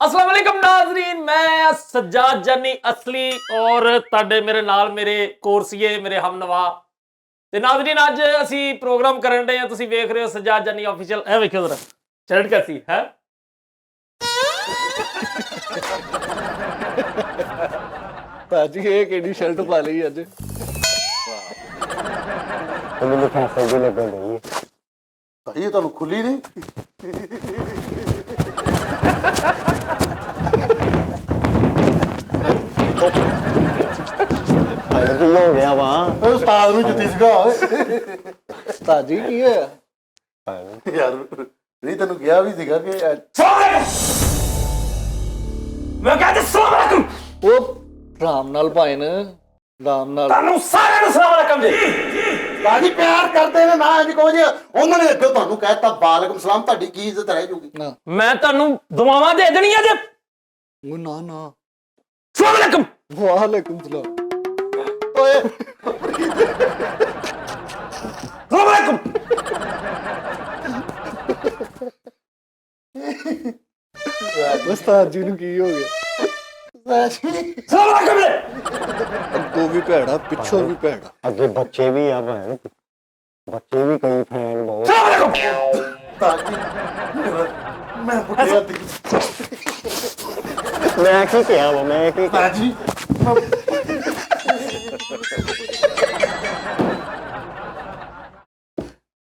अस्सलाम वालेकुम नाज़रीन, मैं सज्जाद जानी असली और तुहाडे मेरे नाल मेरे कोर्सीए मेरे हमनवा ते नाज़रीन अज असी प्रोग्राम करन डे तुसीं वेख रहे हो सज्जाद जानी ऑफिशियल। ए वेखो जरा शर्ट कैसी है भाजी ये केड़ी शर्ट पा ली अज ਮੈਨੂੰ ਫੈਸਲ ਵੀ ਲੱਗਣ ਡਈ ਭਾਈ ਤੁਹਾਨੂੰ ਖੁੱਲੀ ਨਹੀਂ ਕੀ ਹੋ ਗਿਆ ਵਾ ਉਸਤਾਦ ਨੂੰ ਜੁੱਤੀ ਸਿਖਾ ਭਾਜੀ ਕੀ ਹੋਇਆ ਯਾਰ ਨਹੀਂ ਤੈਨੂੰ ਕਿਹਾ ਵੀ ਸੀਗਾ ਕਿ मैं कहते अस्सलाम वालेकुम ਉਹ ਰਾਮ ਨਾਲ ਭਾਈ ਨੇ ਰਾਮ ਨਾਲ तानू सारे नु अस्सलाम वालेकुम जी। ਭਾਜੀ ਪਿਆਰ ਕਰਦੇ ਨੇ ਨਾ ਅੱਜ ਕਹੋ ਜੀ ਉਹਨਾਂ ਨੇ ਅੱਗੇ ਤੁਹਾਨੂੰ ਕਹਿਤਾ ਵਾਲੇਕੁਮ ਸਲਾਮ ਤੁਹਾਡੀ ਕੀ ਇੱਜ਼ਤ ਰਹਿ ਜੂਗੀ ਨਾ मैं तानू दुआवां दे देणियां जे। ਉਹ ਨਾ ਨਾ अस्सलाम वालेकुम ਵਾਲੇकुम सलाम ਓਏ अस्सलाम वालेकुम ਉਸਤਾਦ ਜੀ ਨੂੰ ਕੀ ਹੋ ਗਿਆ अस्सलाम वालेकुम जी। ਅੱਗੋਂ ਵੀ ਭੈੜਾ ਪਿੱਛੋਂ ਵੀ ਭੈੜਾ ਅੱਗੇ ਬੱਚੇ ਵੀ ਆ ਭੈਣ ਬੱਚੇ ਵੀ ਕਈ ਫੈਨ ਬਹੁਤ अस्सलाम वालेकुम ਭਾਜੀ ਮੈਂ ਪੁੱਛਿਆ ਤੀ ਮੈਂ ਕੀ ਕਿਹਾ ਵਾ ਮੈਂ ਕੀ ਭਾਜੀ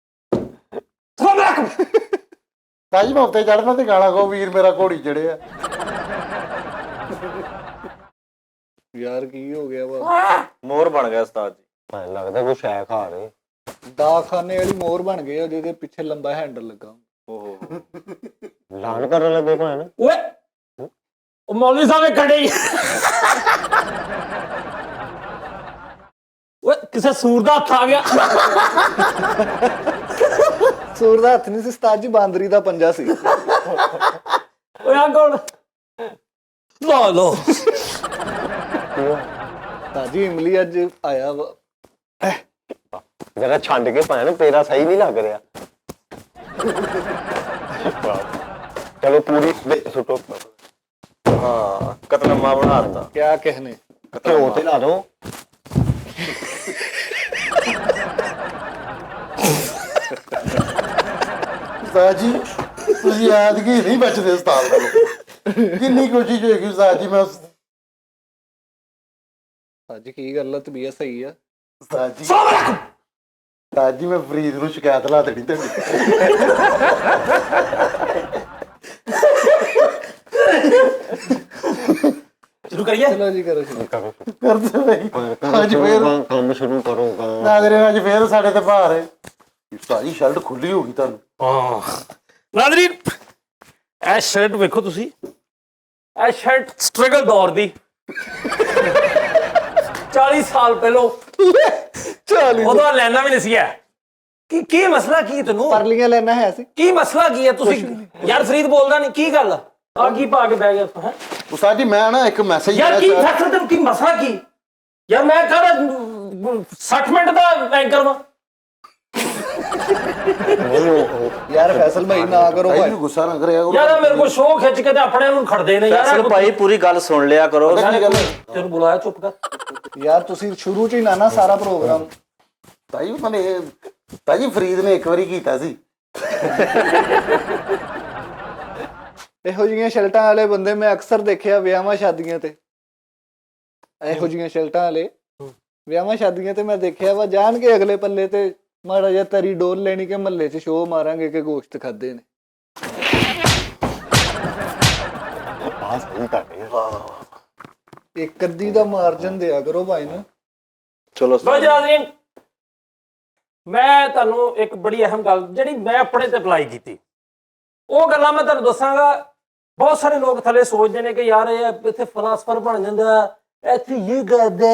अस्सलाम वालेकुम ਭਾਜੀ ਮੈਂ ਉੱਤੇ ਚੜਨਾ ਤੇ ਗਾਣਾ ਕਹੋ ਵੀਰ ਮੇਰਾ ਘੋੜੀ ਚੜਿਆ ਯਾਰ ਕੀ ਹੋ ਗਿਆ ਵਾ ਮੋਰ ਬਣ ਗਿਆ ਉਸਤਾਦ ਜੀ। ਭੈਣ ਲੱਗਦਾ ਕੋਈ ਸ਼ੈ ਖਾ ਰਹੇ ਦਾਖਾਨੇ ਵਾਲੀ ਮੋਰ ਬਣ ਗਏ ਆ ਜਿਹਦੇ ਪਿੱਛੇ ਲੰਬਾ ਹੈਂਡਲ ਲੱਗਾ ਓਹੋ ਲਾਨ ਕਰਨ ਲੱਗੇ ਭੈਣ ओए ओ मौलवी साहब एक खड़े ही ओए किसे सूर दा हथ आ गया ਸੂਰ ਦਾ ਹੱਥ ਨਹੀਂ ਸੀ ਉਸਤਾਦ ਜੀ ਬਾਂਦਰੀ ਦਾ ਪੰਜਾ ਸੀ ओए आ कौन लो लो ਤਾਜੀ ਇਮਲੀ ਅੱਜ ਆਇਆ ਵਾ ਜਰਾ ਛੰਡ ਕੇ ਭੈਣ ਤੇਰਾ ਸਹੀ ਨਹੀਂ ਲੱਗ ਰਿਹਾ ਚਲੋ ਪੂਰੀ ਸੁੱਟੋ ਹਾਂ ਕਤਲਮਾ ਬਣਾ ਦਿੱਤਾ। ਕਿਆ ਕਹਿਨੇ ਘਿਓ ਤੇ ਲਾ ਦੋ ਉਸਤਾਦ ਜੀ ਤੁਸੀਂ ਐਤਕੀ ਨਹੀਂ ਬਚਦੇ ਉਸਤਾਦ ਕੋਲੋਂ ਕਿੰਨੀ ਕੋਸ਼ਿਸ਼ ਹੋਏਗੀ ਉਸਤਾਦ ਜੀ ਮੈਂ ਅੱਜ ਕੀ ਗੱਲ ਆ ਤਬੀਅਤ ਸਹੀ ਆ ਉਸਤਾਦ ਜੀ ਉਸਤਾਦ ਜੀ ਮੈਂ ਫਰੀਦ ਨੂੰ ਸ਼ਿਕਾਇਤ ਲਾ ਦੇਣੀ ਤੁਹਾਡੀ शुरू करिए ਚਲੋ ਜੀ ਕਰੋ ਸ਼ੁਰੂ ਕਰਦੇ ਬਈ ਅੱਜ ਫੇਰ ਕੰਮ ਸ਼ੁਰੂ ਕਰੋਗਾ ਨਾਜ਼ਰੀਨ ਅੱਜ ਫੇਰ ਸਾਡੇ ਤੇ ਭਾਰ ਹੈ ਉਸਤਾਦ ਜੀ ਸ਼ਰਟ ਖੁੱਲੀ ਹੋ ਗਈ ਤੁਹਾਨੂੰ नाज़रीन ਇਹ ਸ਼ਰਟ ਵੇਖੋ ਤੁਸੀਂ ਇਹ ਸ਼ਰਟ ਸਟਰਗਲ ਦੌਰ ਦੀ 40 ਸਾਲ ਪਹਿਲੋਂ 40 ਉਹਦਾ ਲੈਣਾ ਵੀ ਨਹੀਂ ਸੀ ਹੈ ਕੀ ਮਸਲਾ ਕੀ ਹੈ ਤੈਨੂੰ ਪਰਲੀਆਂ ਲੈਣਾ ਹੈ ਸੀ ਕੀ ਮਸਲਾ ਕੀ ਹੈ ਤੁਸੀਂ ਯਾਰ ਫਰੀਦ ਬੋਲਦਾ ਨਹੀਂ ਕੀ ਗੱਲ ਆ ਕੀ ਪਾ ਕੇ ਬਹਿ ਗਿਆ ਤੂੰ ਹੈਂ? ਉਸਤਾਦ ਜੀ ਮੈਂ ਨਾ ਇੱਕ ਮੈਸੇਜ ਯਾਰ ਕੀ ਫੈਸਲਾ ਤੈਨੂੰ ਕੀ ਮਸਲਾ ਕੀ ਯਾਰ ਮੈਂ ਕਹਦਾ 60 ਮਿੰਟ ਦਾ ਐਂਕਰ ਵਾਂ ਯਾਰ ਫੈਸਲ ਭਾਈ ਨਾ ਕਰੋ ਭਾਈ ਭਾਈ ਨੂੰ ਗੁੱਸਾ ਨਾ ਕਰਿਆ ਕਰੋ ਯਾਰ ਮੇਰੇ ਕੋਲ ਸ਼ੋਅ ਖਿੱਚ ਕੇ ਤੇ ਆਪਣੇ ਨੂੰ ਖੜਦੇ ਨੇ ਫੈਸਲ ਯਾਰ ਭਾਈ ਪੂਰੀ ਗੱਲ ਸੁਣ ਲਿਆ ਕਰੋ। ਪਤਾ ਕੀ ਗੱਲ ਹੈ? ਤੈਨੂੰ ਬੁਲਾਇਆ ਚੁੱਪ ਕਰ ਯਾਰ ਤੁਸੀਂ ਸ਼ੁਰੂ ਚ ਹੀ ਨਾ ਸਾਰਾ ਪ੍ਰੋਗਰਾਮ ਭਾਈ ਮਨੇ ਭਾਜੀ ਫਰੀਦ ਨੇ ਇੱਕ ਵਾਰੀ ਕੀਤਾ ਸੀ ਇਹੋ ਜਿਹੀਆਂ ਸ਼ਰਟਾਂ ਵਾਲੇ ਬੰਦੇ ਮੈਂ ਅਕਸਰ ਦੇਖਿਆ ਵਿਆਹਾਂ ਸ਼ਾਦੀਆਂ ਤੇ ਇਹੋ ਜਿਹੀਆਂ ਸ਼ਰਟਾਂ ਵਾਲੇ ਵਿਆਹਾਂ ਸ਼ਾਦੀਆਂ ਤੇ ਮੈਂ ਦੇਖਿਆ ਵਾ ਜਾਣ ਕੇ ਅਗਲੇ ਪੱਲੇ ਤੇ ਮਾੜਾ ਜਿਹਾ ਤਰੀ ਡੋਲ ਲੈਣੀ ਕਿ ਮਹੱਲੇ 'ਚ ਸ਼ੋਅ ਮਾਰਾਂਗੇ ਕਿ ਗੋਸ਼ਤ ਖਾਦੇ ਨੇ ਆਹ ਸਹੀ ਕਰਦੇ ਇੱਕ ਅੱਧੀ ਦਾ ਮਾਰਜਨ ਦਿਆ ਕਰੋ ਭਾਈ ਨੂੰ ਚਲੋ ਬਸ ਨਾਜ਼ਰੀਨ ਮੈਂ ਤੁਹਾਨੂੰ ਇੱਕ ਬੜੀ ਅਹਿਮ ਗੱਲ ਜਿਹੜੀ ਮੈਂ ਆਪਣੇ ਤੇ ਅਪਲਾਈ ਕੀਤੀ ਉਹ ਗੱਲਾਂ ਮੈਂ ਤੁਹਾਨੂੰ ਦੱਸਾਂਗਾ। ਬਹੁਤ ਸਾਰੇ ਲੋਕ ਥੱਲੇ ਸੋਚਦੇ ਨੇ ਕਿ ਯਾਰ ਇਹ ਇੱਥੇ ਫਲਸਫਰ ਬਣ ਜਾਂਦਾ ਇੱਥੇ ਇਹ ਕਰਦੇ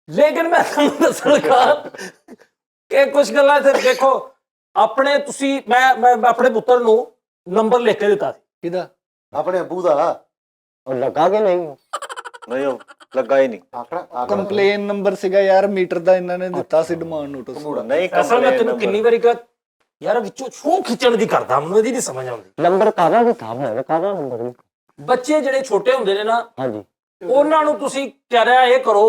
ਲੇਕਿਨ ਮੈਂ ਤੁਹਾਨੂੰ ਦੱਸਣ ਲੱਗਾ ਕਿ ਕੁਝ ਗੱਲਾਂ ਇੱਥੇ ਦੇਖੋ ਆਪਣੇ ਤੁਸੀਂ ਮੈਂ ਆਪਣੇ ਪੁੱਤਰ ਨੂੰ ਨੰਬਰ ਲਿਖ ਕੇ ਦਿੱਤਾ ਸੀ ਕਿਹਦਾ ਆਪਣੇ ਅੱਬੂ ਦਾ और लगा के नहीं ਨਹੀਂ ਉਹ ਲੱਗਾ ਹੀ ਨਹੀਂ ਆਖਣਾ ਕੰਪਲੇਨ ਨੰਬਰ ਸੀਗਾ ਯਾਰ ਮੀਟਰ ਦਾ ਇਹਨਾਂ ਨੇ ਦਿੱਤਾ ਸੀ ਡਿਮਾਂਡ ਨੋਟਿਸ ਨਹੀਂ ਅਸਲ ਮੈਂ ਤੈਨੂੰ ਕਿੰਨੀ ਵਾਰੀ ਕਿਹਾ ਯਾਰ ਵਿੱਚੋਂ ਛੂ ਖਿੱਚਣ ਦੀ ਕਰਦਾ ਮੈਨੂੰ ਇਹਦੀ ਨਹੀਂ ਸਮਝ ਆਉਂਦੀ नंबर कादा भी था मैं कादा नंबर भी ਬੱਚੇ ਜਿਹੜੇ ਛੋਟੇ ਹੁੰਦੇ ਨੇ ਨਾ हाँ जी ਉਹਨਾਂ ਨੂੰ ਤੁਸੀਂ ਕਹਿ ਰਿਹਾ ਇਹ ਕਰੋ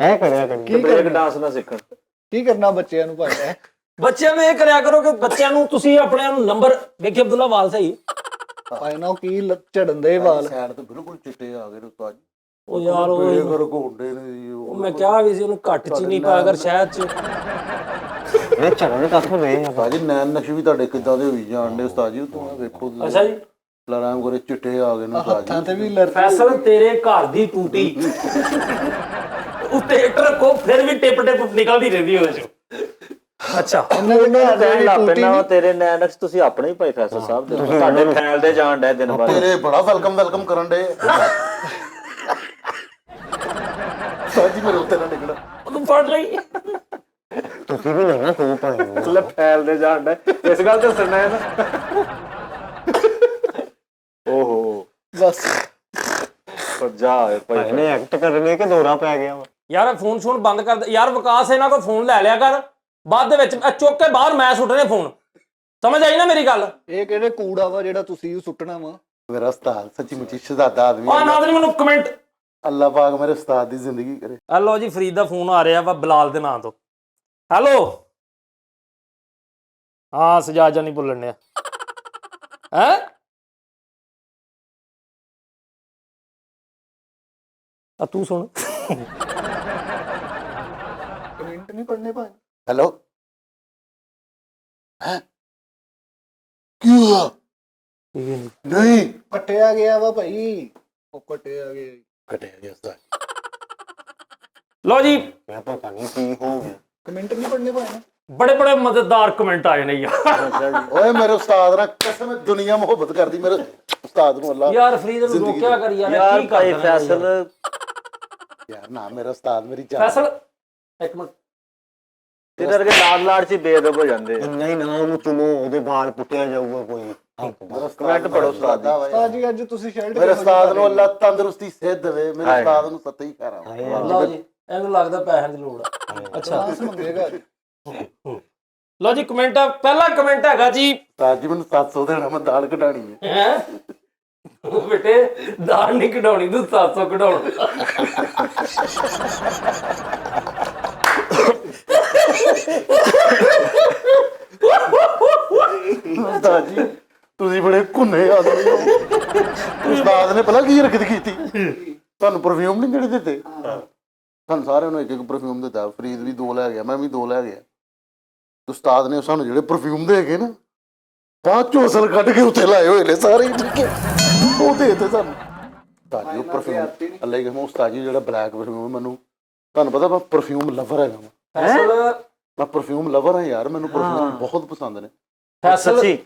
है करया कर ਕੀ ਬ੍ਰੇਕ ਕਰਨਾ ਡਾਂਸ ਨਾ ਸਿੱਖਣ ਕੀ ਕਰਨਾ ਬੱਚਿਆਂ ਨੂੰ ਭਾਈ ਬੱਚਿਆਂ ਨੂੰ ਇਹ ਕਰਿਆ ਕਰੋ ਕਿ ਬੱਚਿਆਂ ਨੂੰ ਤੁਸੀਂ ਆਪਣੇ ਨੂੰ ਨੰਬਰ ਵੇਖੇ ਅਬਦੁੱਲਾ ਵਾਲ ਸਹੀ ਭਾਈ ਨਾ ਉਹ ਕੀ ਝੜਨ ਦੇ ਵਾਲ ਸਾਈਡ ਤੇ ਬਿਲਕੁਲ ਚਿੱਟੇ ਆ ਗਏ ਨੇ ਉਸਤਾਦ ਜੀ ਉਹ ਯਾਰ ਬੇੜੇ ਉਹ ਕਰ ਘੋਂਡੇ ਨੇ ਜੀ ਉਹ ਮੈਂ ਕਿਹਾ ਵੀ ਸੀ ਉਹਨੂੰ ਘੱਟ ਚੀਨੀ ਪਾ ਕਰ ਸ਼ਹਿਦ ਚ मैं चढ़ने का तो नहीं है ਉਸਤਾਦ ਜੀ ਨੈਣ ਨਕਸ਼ ਵੀ ਤੁਹਾਡੇ ਕਿੱਦਾਂ ਦੇ ਹੋਈ ਜਾਣ ਦੇ ਉਸਤਾਦ ਜੀ ਤੂੰ ਵੇਖੋ ਅੱਛਾ ਜੀ ਲਰਾਮ ਕੋਰੇ ਚਿੱਟੇ ਆ ਗਏ ਨੇ ਉਸਤਾਦ ਹੱਥਾਂ ਜੀ ਤੇ ਵੀ ਲੜ ਫੈਸਲ ਤੇਰੇ ਘਰ ਦੀ ਟੂਟੀ ਉੱਤੇ ਇੱਟ ਰੱਖੋ ਫਿਰ ਵੀ ਟਿਪ ਟਿਪ ਨਿਕਲਦੀ ਰਹਿੰਦੀ ਉਹਦੇ ਚੋਂ ਅੱਛਾ ਇਹਨਾਂ ਦੇ ਘਰ ਦੇ ਕਹਿਣ ਵੀ ਲੱਗ ਟੂਟੀ ਪੈਣਾ ਨੀ। ਤੇਰੇ ਨੈਨਕਸ ਤੁਸੀਂ ਆਪਣੇ ਹੀ ਭਾਈ ਫੈਸਲ ਸਾਹਿਬ ਦੇ ਤੁਹਾਡੇ ਫੈਲਦੇ ਜਾਣ ਡੇ ਦਿਨ ਬਾਅਦ ਤੇਰੇ ਬੜਾ ਵੈਲਕਮ ਕਰਨ ਦੇ ਉਸਤਾਦ ਜੀ ਮੇਰੇ ਉੱਤੇ ਨਾ ਨਿਕਲ ਉਹਨੂੰ ਫੜ ਲਈ तुसी भी नहीं ना तू पाए ਲੈ ਫੈਲਦੇ ਜਾਣ ਡੇ ਇਸ ਗੱਲ ਤੇ ਸੁਣਨਾ ਹੈ ਨਾ ਓਹੋ ਬਸ ਪਰ ਜਾ ਓਏ ਭਾਈ मैंने एक्ट करने के दौरा पै गया वा ਯਾਰ ਫੋਨ ਸ਼ੋਨ ਬੰਦ ਕਰ ਦੇ ਯਾਰ ਵਿਕਾਸ ਇਹਨਾਂ ਕੋਲ ਫੋਨ ਲੈ ਲਿਆ ਕਰ ਬਾਅਦ ਦੇ ਵਿੱਚ ਚੁੱਕ ਕੇ ਬਾਹਰ ਮੈਂ ਸੁੱਟਣੇ ਫੋਨ ਸਮਝ ਆਈ ਨਾ ਮੇਰੀ ਗੱਲ ਇਹ ਕਿਹੜੇ ਕੂੜਾ ਵਾ ਜਿਹੜਾ ਤੁਸੀਂ ਸੁੱਟਣਾ ਵਾ ਮੇਰਾ ਉਸਤਾਦ ਸੱਚੀ ਮੁੱਚੀ ਸ਼ਹਜ਼ਾਦਾ ਆਦਮੀ ਆ ਨਾਜ਼ਰੀ ਮੈਨੂੰ ਕਮੈਂਟ ਅੱਲਾਹ ਪਾਕ ਮੇਰੇ ਉਸਤਾਦ ਦੀ ਜ਼ਿੰਦਗੀ ਕਰੇ ਹੈਲੋ ਜੀ ਫਰੀਦ ਦਾ ਫੋਨ ਆ ਰਿਹਾ ਵਾ ਬਲਾਲ ਦੇ ਨਾਂ ਤੋਂ ਹੈਲੋ ਹਾਂ ਸਜਾਦ ਜਾਨੀ ਬੋਲਣ ਡਿਆ ਹੈ ਆ ਤੂੰ ਸੁਣ ਕਮੈਂਟ ਨਹੀਂ ਪੜਨੇ ਭਾਈ ਹੈਲੋ ਹੈ ਕੀ ਹੋਇਆ ਨਹੀਂ ਕੱਟਿਆ ਗਿਆ ਵਾ ਭਾਈ ਉਹ ਕੱਟਿਆ ਗਿਆ ਕਟਿਆ ਗਿਆ ਉਸਤਾਦ ਲੋ ਜੀ मैं पता नहीं की हो गया ਕਮੈਂਟ ਨਹੀਂ ਪੜਨੇ ਭਾਈ ਬੜੇ ਬੜੇ ਮਜ਼ੇਦਾਰ ਕਮੈਂਟ ਆਏ ਨੇ ਯਾਰ ਓਏ ਮੇਰੇ ਉਸਤਾਦ ਨਾਲ ਕਸਮ ਹੈ, ਦੁਨੀਆ ਮੁਹੱਬਤ ਕਰਦੀ ਮੇਰੇ ਉਸਤਾਦ ਨੂੰ ਅੱਲਾ ਯਾਰ ਫਰੀਦ ਨੂੰ ਰੋਕਿਆ ਕਰ ਯਾਰ ਯਾਰ ਕੀ ਭਾਈ ਕਰਦਾ ਫੈਸਲ ਯਾਰ ਨਾ ਮੇਰਾ ਉਸਤਾਦ ਮੇਰੀ ਜਾਨ ਫੈਸਲ ਇੱਕ ਮਿੰਟ ਤੇਰੇ ਵਰਗੇ ਲਾੜ ਚ ਹੀ ਬੇਅਦਬ ਹੋ ਜਾਂਦੇ ਆ। नहीं ना वो चुनो ओदे बाल पुटिया जाऊगा कोई ਮੇਰਾ ਉਸਤਾਦ ਕਮੈਂਟ ਪੜੋ ਉਸਤਾਦ ਦੀ। ਉਸਤਾਦ ਜੀ ਅੱਜ ਤੁਸੀਂ ਸ਼ਰਟ ਮੇਰੇ ਉਸਤਾਦ ਨੂੰ ਅੱਲਾ ਤੰਦਰੁਸਤੀ ਸਿਹਤ ਦੇਵੇ ਮੇਰੇ ਹਾਏ। ਉਸਤਾਦ ਨੂੰ ਸੱਤਾ ਹੀ ਕਰਾਂ ਲਓ ਜੀ ਇਹਨੂੰ ਲੱਗਦਾ ਪੈਸਿਆਂ ਦੀ ਲੋੜ ਆ ਅੱਛਾ ਚਾਂਸ ਮੰਗੇਗਾ ਲਓ ਜੀ ਕਮੈਂਟ ਪਹਿਲਾ ਕਮੈਂਟ ਹੈਗਾ ਜੀ ਉਸਤਾਦ ਜੀ ਮੈਨੂੰ 700 ਦੇਣਾ ਮੈਂ ਦਾਲ ਕਢਾਣੀ ਹੈ ਹੈ ਬੇਟੇ ਦਾਲ ਨਹੀਂ ਕਢਾਉਣੀ ਤੂੰ 700 ਕਢਾਉਣਾ ਉਸਤਾਦ ਜੀ ਤੁਸੀਂ ਬੜੇ ਘੁੰਨੇ ਆਦਮੀ ਹੋ ਉਸਤਾਦ ਨੇ ਪਹਿਲਾਂ ਕੀ ਹਰਕਤ ਕੀਤੀ ਤੁਹਾਨੂੰ ਪਰਫਿਊਮ ਨਹੀਂ ਜਿਹੜੇ ਦਿੱਤੇ ਸਾਨੂੰ ਸਾਰਿਆਂ ਨੂੰ ਇੱਕ ਇੱਕ ਪਰਫਿਊਮ ਦਿੱਤਾ ਫਰੀਦ ਵੀ 2 ਲੈ ਗਿਆ ਮੈਂ ਵੀ 2 ਲੈ ਗਿਆ ਉਸਤਾਦ ਨੇ ਸਾਨੂੰ ਜਿਹੜੇ ਪਰਫਿਊਮ ਦੇ ਗਏ ਨਾ ਬਾਅਦ ਚੋਂ ਅਸਲ ਕੱਢ ਕੇ ਉੱਤੇ ਲਾਏ ਹੋਏ ਨੇ ਸਾਰੇ ਹੀ ਠੀਕ ਹੈ ਉਹ ਦੇ ਦਿੱਤੇ ਸਾਨੂੰ ਉਸਤਾਦ ਜੀ ਉਹ ਪਰਫਿਊਮ ਅੱਲਾ ਹੀ ਕਹੇ ਉਸਤਾਦ ਜੀ ਜਿਹੜਾ ਬਲੈਕ ਪਰਫਿਊਮ ਮੈਨੂੰ ਤੁਹਾਨੂੰ ਪਤਾ ਮੈਂ ਪਰਫਿਊਮ ਲਵਰ ਹੈਗਾ ਮੈਂ ਪਰਫਿਊਮ ਲਵਰ ਹਾਂ ਯਾਰ ਮੈਨੂੰ ਪਰਫਿਊਮ ਬਹੁਤ ਪਸੰਦ ਨੇ ਫੈਸਲ ਸੱਚੀ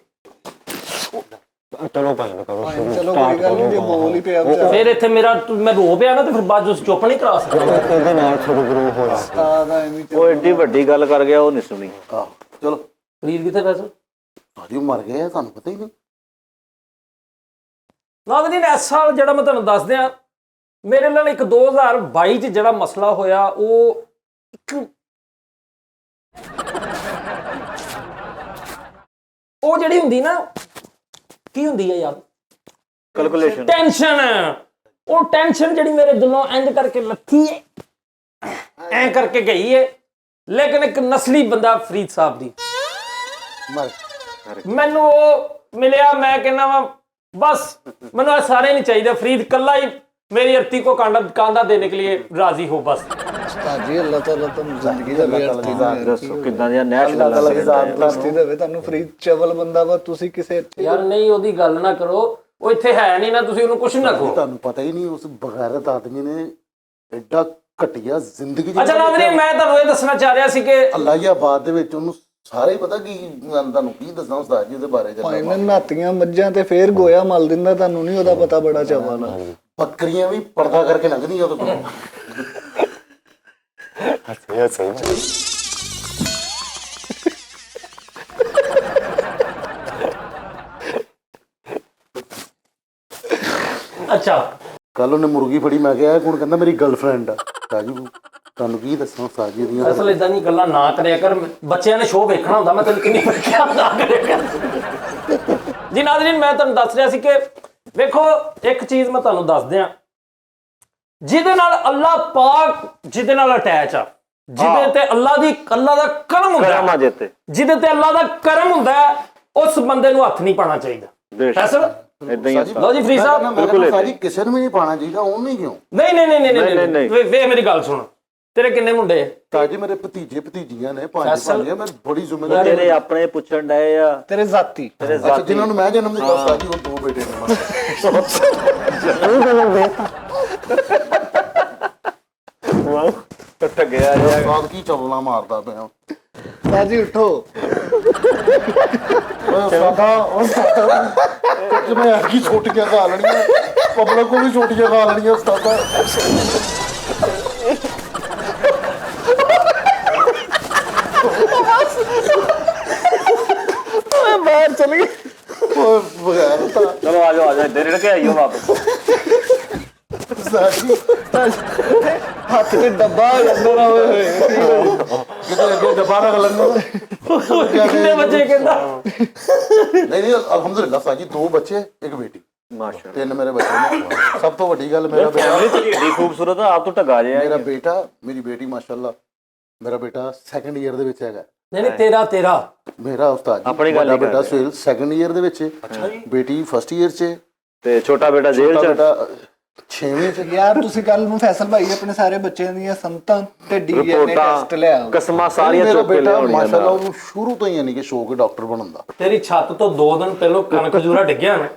चलो भाई करो ਭਾਈ ਚਲੋ ਕੋਈ ਗੱਲ ਨਹੀਂ ਜੇ ਬੋਲ ਹੀ ਪਿਆ ਵਿਚਾਰਾ ਫਿਰ ਇੱਥੇ ਮੇਰਾ ਮੈਂ ਰੋ ਪਿਆ ਨਾ ਤੇ ਫਿਰ ਬਾਅਦ ਚ ਚੁੱਪ ਨਹੀਂ ਕਰਾ ਸਕਦਾ ਇਹਦੇ ਨਾਲ ਸ਼ੁਰੂ ਕਰੋ ਹੋਇਆ ਉਸਤਾਦ ਐਵੇਂ ਉਹ ਐਡੀ ਵੱਡੀ ਗੱਲ ਕਰ ਗਿਆ ਉਹ ਨਹੀਂ ਸੁਣੀ ਆਹ ਚਲੋ ਫਰੀਦ ਕਿੱਥੇ ਫੈਸਲ ਸਾਡੀ ਮਰ ਗਏ ਆ ਤੁਹਾਨੂੰ ਪਤਾ ਹੀ ਨਹੀਂ ਨਾਜ਼ਰੀਨ ਇਸ ਸਾਲ ਜਿਹੜਾ ਮੈਂ ਤੁਹਾਨੂੰ ਦੱਸ ਦਿਆਂ ਮੇਰੇ ਨਾਲ ਇੱਕ 2022 ਚ ਜਿਹੜਾ ਮਸਲਾ ਹੋਇਆ ਉਹ ਇੱਕ ਉਹ ਜਿਹੜੀ ਹੁੰਦੀ ਨਾ ਕੀ ਹੁੰਦੀ ਹੈ ਯਾਰ ਕੈਲਕੂਲੇਸ਼ਨ ਟੈਨਸ਼ਨ ਉਹ ਟੈਨਸ਼ਨ ਜਿਹੜੀ ਮੇਰੇ ਦਿਲੋਂ ਇੰਜ ਕਰਕੇ ਲੱਥੀ ਹੈ ਐ ਕਰਕੇ ਗਈ ਹੈ ਲੇਕਿਨ ਇੱਕ ਨਸਲੀ ਬੰਦਾ ਫਰੀਦ ਸਾਹਿਬ ਦੀ ਮਰ ਮੈਨੂੰ ਉਹ ਮਿਲਿਆ ਮੈਂ ਕਹਿੰਦਾ ਵਾ ਬਸ ਮੈਨੂੰ ਇਹ ਸਾਰੇ ਨਹੀਂ ਚਾਹੀਦੇ ਫਰੀਦ ਕੱਲਾ ਹੀ ਮੇਰੀ ਅਰਤੀ ਕੋ ਕਾਂਦਾ ਦੇने के लिए राजी हो बस ਉਸਤਾਦ ਜੀ ਅੱਲਾਹ ਤਾਲਾ ਤੁਹਾਨੂੰ ਜ਼ਿੰਦਗੀ ਦਾ ਬੇਅਰਥੀ ਦੱਸੋ ਕਿੱਦਾਂ ਦੀਆਂ ਨੈਸ਼ ਗੱਲਾਂ ਅੱਲਾਹ ਦੀ ਜ਼ਾਤ ਤੰਦਰੁਸਤੀ ਦੇਵੇ ਤੁਹਾਨੂੰ ਫਰੀਦ ਚਵਲ ਬੰਦਾ ਵਾ ਤੁਸੀਂ ਕਿਸੇ ਯਾਰ ਨਹੀਂ ਉਹਦੀ ਗੱਲ ਨਾ ਕਰੋ ਉਹ ਇੱਥੇ ਹੈ ਨਹੀਂ ਨਾ ਤੁਸੀਂ ਉਹਨੂੰ ਕੁਝ ਨਾ ਕਹੋ ਤੁਹਾਨੂੰ ਪਤਾ ਹੀ ਨਹੀਂ ਉਸ ਬਗੈਰਤ ਆਦਮੀ ਨੇ ਐਡਾ ਘਟੀਆ ਜ਼ਿੰਦਗੀ ਅੱਛਾ ਨਾਜ਼ਰੀਨ ਮੈਂ ਤੁਹਾਨੂੰ ਇਹ ਦੱਸਣਾ ਚਾਹ ਰਿਹਾ ਸੀ ਕਿ ਅੱਲਾਹੀਆਬਾਦ ਦੇ ਵਿੱਚ ਉਹਨੂੰ ਸਾਰੇ ਪਤਾ ਕੀ ਮੈਂ ਤੁਹਾਨੂੰ ਕੀ ਦੱਸਾਂ ਉਸਤਾਦ ਜੀ ਉਹਦੇ ਬਾਰੇ ਭਾਈ ਨੇ ਨਾਤੀਆਂ ਮੱਝਾਂ ਤੇ ਫੇਰ ਗੋਇਆ ਮਲ ਦਿੰਦਾ ਤੁਹਾਨੂੰ ਨਹੀਂ ਉਹਦਾ ਪਤਾ ਬੜਾ ਚਵਲ ਆ ਬੱਕਰੀਆਂ ਵੀ ਪਰਦਾ ਕਰਕੇ ਲੰਘਦੀਆਂ ਉਹਦੇ ਕੋਲ ਅੱਛਾ ਕੱਲ ਉਹਨੇ ਮੁਰਗੀ ਫੜੀ, ਮੈਂ ਕਿਹਾ ਕੋਣ, ਕਹਿੰਦਾ ਮੇਰੀ ਗਰਲਫ੍ਰੈਂਡ ਆ। ਸਾਜੀ ਤੁਹਾਨੂੰ ਕੀ ਦੱਸਾਂ ਸਾਜੀ ਦੀਆਂ ਅਸਲ ਇਦਾਂ ਦੀ ਗੱਲਾਂ ਨਾ ਕਰਿਆ ਕਰ, ਬੱਚਿਆਂ ਨੇ ਸ਼ੋਅ ਵੇਖਣਾ ਹੁੰਦਾ, ਮੈਂ ਤੈਨੂੰ ਕਿੰਨੀ ਵਾਰ ਕਿਹਾ ਨਾ ਕਰਿਆ ਕਰ। ਜੀ ਨਾਜ਼ਰੀਨ, ਮੈਂ ਤੁਹਾਨੂੰ ਦੱਸ ਰਿਹਾ ਸੀ ਕਿ ਵੇਖੋ ਇੱਕ ਚੀਜ਼ ਮੈਂ ਤੁਹਾਨੂੰ ਦੱਸ ਦਿਆਂ, ਜਿਹਦੇ ਨਾਲ ਅੱਲਾਹ ਪਾਕ ਜਿਹਦੇ ਨਾਲ ਅਟੈਚ ਆ, ਜਿਹਦੇ ਤੇ ਅੱਲਾਹ ਦਾ ਕਰਮ ਹੁੰਦਾ, ਕਰਮ ਆ ਜਿੱਤੇ ਜਿਹਦੇ ਤੇ ਅੱਲਾਹ ਦਾ ਕਰਮ ਹੁੰਦਾ ਹੈ, ਉਸ ਬੰਦੇ ਨੂੰ ਹੱਥ ਨਹੀਂ ਪਾਣਾ ਚਾਹੀਦਾ। ਬੇਸ਼ੱਕ। ਫੈਸਲ ਇਦਾਂ ਹੀ ਆ ਲਓ ਜੀ ਫਰੀਦ ਸਾਹਿਬ। ਬਿਲਕੁਲ ਸਾਜੀ ਕਿਸੇ ਨੂੰ ਵੀ ਨਹੀਂ ਪਾਣਾ ਚਾਹੀਦਾ, ਉਹਨੂੰ ਹੀ ਕਿਉਂ? ਨਹੀਂ ਵੇ ਮੇਰੀ ਗੱਲ ਸੁਣ, ਤੇਰੇ ਕਿੰਨੇ ਮੁੰਡੇ ਆ? ਸਾਜੀ ਮੇਰੇ ਭਤੀਜੇ ਭਤੀਜੀਆਂ ਨੇ, ਪੰਜ ਫੈਸਲ। ਮੈਂ ਬੜੀ ਜ਼ਿੰਮੇਵਾਰ ਤੇਰੇ ਆਪਣੇ ਪੁੱਛਣ ਡਏ ਆ, ਤੇਰੇ ਜ਼ਾਤੀ ਤੇਰੇ ਅੱਛਾ ਜ਼ਾਤੀ ਜਿਨ੍ਹਾਂ ਨੂੰ ਮੈਂ ਜਨਮ ਦਿੱਤਾ ਸਾਜੀ, ਉਹ 2 ਬੇਟੇ ਨੇ। ਵਾਹ ਟੱਟ ਗਿਆ ਯਾਰ। ਸਾਦ ਕੀ ਚੱਲਣਾ ਮਾਰਦਾ ਪਿਆ। ਸਾਜੀ ਉੱਠੋ। ਉਹ ਸਾਡਾ ਕਿ ਮੈਂ ਅੱਗੀ ਛੋਟੀਆਂ ਖਾ ਲੈਣੀਆਂ, ਪਬਲਿਕ ਕੋ ਵੀ ਛੋਟੀਆਂ ਖਾ ਲੈਣੀਆਂ ਉਸਤਾਦਾ। ਬਾਹਰ ਚਲ ਗਏ। ਓਏ ਬਗੈਰ ਤਾਂ ਚਲੋ ਆ ਜਾਓ ਇੱਧਰ ਰਿੜ ਕੇ ਆਈਓ ਵਾਪਸ। ਸਾਜੀ ਹੱਥ ਤੇ ਡੱਬਾ ਅੰਦਰ ਆਵੇ ਹੋਏ। ਕਿਤੇ ਅੱਗੇ ਡੱਬਾ ਰੱਖ ਲੈਣਾ। ਕਿੰਨੇ ਬੱਚੇ ਕਹਿੰਦਾ? ਨਹੀਂ ਅਲਹਮਦੁਲਿਲਾ ਸਾਜੀ 2 ਬੱਚੇ 1 ਬੇਟੀ, ਮਾਸ਼ਾਅੱਲਾ 3 ਮੇਰੇ ਬੱਚੇ ਨੇ। ਸਭ ਤੋਂ ਵੱਡੀ ਗੱਲ ਮੇਰਾ ਬੇਟਾ, ਫੈਮਿਲੀ ਤੇਰੀ ਏਡੀ ਖੂਬਸੂਰਤ ਆ, ਆਪ ਤੋਂ ਟਗਾ ਜਿਆ ਮੇਰਾ ਬੇਟਾ, ਮੇਰੀ ਬੇਟੀ ਮਾਸ਼ਾਅੱਲਾ। ਮੇਰਾ ਬੇਟਾ 2nd ਈਅਰ ਦੇ ਵਿੱਚ ਹੈਗਾ। ਨਹੀਂ ਤੇਰਾ ਮੇਰਾ ਉਸਤਾਦ ਜੀ ਆਪਣੀ ਗੱਲ ਵੱਡਾ ਹੀ ਬੇਟਾ ਕਰਦੇ। ਸੁਹੇਲ 2nd ਈਅਰ ਦੇ ਵਿੱਚ, ਬੇਟੀ 1st ਈਅਰ 'ਚ, ਤੇ ਛੋਟਾ ਬੇਟਾ ਜੇਲ੍ਹ ਛੋਟਾ ਚ। ਬੇਟਾ 6ਵੀਂ 'ਚ। ਯਾਰ ਤੁਸੀਂ ਕੱਲ ਨੂੰ ਫੈਸਲ ਭਾਈ ਆਪਣੇ ਸਾਰੇ ਬੱਚਿਆਂ ਦੀਆਂ ਸੰਤਾਂ ਤੇ ਡੀਐਨਏ ਟੈਸਟ ਰਿਪੋਰਟਾਂ ਲਿਆਓ। ਕਸਮਾਂ ਸਾਰੀਆਂ ਮੇਰਾ ਚੁੱਕ ਕੇ ਬੇਟਾ ਲਿਆਉਣੀਆਂ ਮਾਸ਼ਾਅੱਲਾ ਨਾਲ। ਉਹਨੂੰ ਸ਼ੁਰੂ ਤੋਂ ਹੀ ਯਾਨੀ ਕਿ ਸ਼ੌਕ ਹੈ ਡਾਕਟਰ ਬਣਨ ਦਾ। ਤੇਰੀ ਛੱਤ ਤੋਂ 2 ਦਿਨ ਪਹਿਲਾਂ ਕਣਕ ਖਜੂਰਾ ਡਿੱਗਿਆ ਨਾ,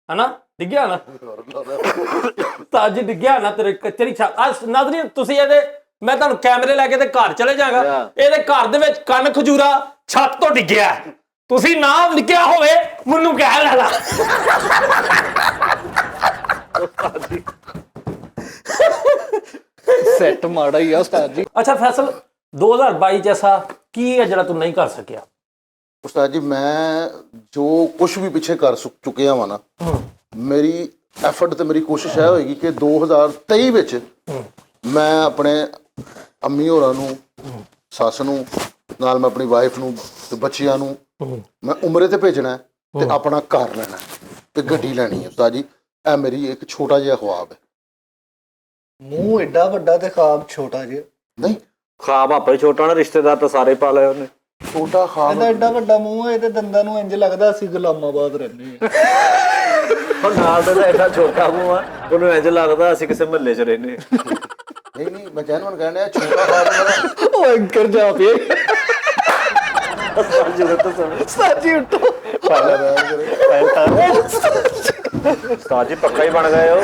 ਹਨਾ? ਡਿੱਗਿਆ ਨਾ ਤਾਜੀ, ਡਿੱਗਿਆ ਨਾ ਤੇਰੀ ਛੱਤ। ਨਾਜ਼ਰੀਨ ਤੁਸੀਂ ਇਹਦੇ, ਮੈਂ ਤੁਹਾਨੂੰ ਕੈਮਰੇ ਲੈ ਕੇ ਤੇ ਘਰ ਚਲੇ ਜਾਗਾ, ਇਹਦੇ ਘਰ ਦੇ ਵਿੱਚ ਕਣਕ ਖਜੂਰਾ ਛੱਤ ਤੋਂ ਡਿੱਗਿਆ। ਤੁਸੀਂ ਨਾ ਡਿੱਗਿਆ ਹੋਵੇ ਮੈਨੂੰ ਕਹਿ ਲੈਣਾ। ਸੈੱਟ ਮਾੜਾ ਹੀ ਆ ਉਸਤਾਦ ਜੀ। ਅੱਛਾ ਫੈਸਲ, 2022 ਚ ਐਸਾ ਕੀ ਹੈ ਜਿਹੜਾ ਤੂੰ ਨਹੀਂ ਕਰ ਸਕਿਆ? ਉਸਤਾਦ ਜੀ ਮੈਂ ਜੋ ਕੁਝ ਵੀ ਪਿੱਛੇ ਕਰ ਚੁੱਕਿਆ ਵਾਂ ਨਾ, ਮੇਰੀ ਐਫਰਟ ਤੇ ਮੇਰੀ ਕੋਸ਼ਿਸ਼ ਇਹ ਹੋਏਗੀ ਕਿ 2023 ਵਿੱਚ ਮੈਂ ਆਪਣੇ ਅੰਮੀ ਹੋਰਾਂ ਨੂੰ, ਸੱਸ ਨੂੰ, ਨਾਲ ਮੈਂ ਆਪਣੀ ਵਾਈਫ ਨੂੰ ਤੇ ਬੱਚਿਆਂ ਨੂੰ ਮੈਂ ਉਮਰੇ ਤੇ ਭੇਜਣਾ ਤੇ ਆਪਣਾ ਘਰ ਲੈਣਾ ਤੇ ਗੱਡੀ ਲੈਣੀ ਹੈ। ਉਸਤਾਦ ਜੀ ਇਹ ਮੇਰੀ ਇੱਕ ਛੋਟਾ ਜਿਹਾ ਖੁਆਬ ਹੈ। ਮੂੰਹ ਐਡਾ ਵੱਡਾ ਤੇ ਖਾਬ ਛੋਟਾ ਜਿਹਾ। ਨਹੀਂ ਖਾਬ ਆਪੇ ਹੀ ਛੋਟਾ ਨਾ, ਰਿਸ਼ਤੇਦਾਰ ਤਾਂ ਸਾਰੇ ਪਾ ਲਏ ਉਹਨੇ। ਛੋਟਾ ਖਾਬ ਇਹਦਾ ਐਡਾ ਵੱਡਾ ਮੂੰਹ ਹੈ, ਇਹਦੇ ਦੰਦਾਂ ਨੂੰ ਇੰਜ ਲੱਗਦਾ ਅਸੀਂ ਗੁਲਾਮਾਬਾਦ ਰਹਿੰਦੇ ਆ। ਹੁਣ ਨਾਲ ਦਾ ਐਡਾ ਛੋਟਾ ਮੂੰਹ ਆ, ਉਹਨੂੰ ਇੰਜ ਲੱਗਦਾ ਅਸੀਂ ਕਿਸੇ ਮਹੱਲੇ 'ਚ ਰਹਿੰਦੇ। ਨਹੀਂ ਮੈਂ ਜੈਨੂਨ ਕਹਿਣ ਡਿਆ ਛੋਟਾ ਖਾਬ ਮੇਰਾ। ਉਹ ਅੰਕਰ ਜਾ ਪਏ। ਜ਼ਰੂਰਤ ਸੁਣ ਸਾਜੀ ਉੱਠੋ। ਉਸਤਾਦ ਜੀ ਪੱਕਾ ਹੀ ਬਣ ਗਏ ਉਹ।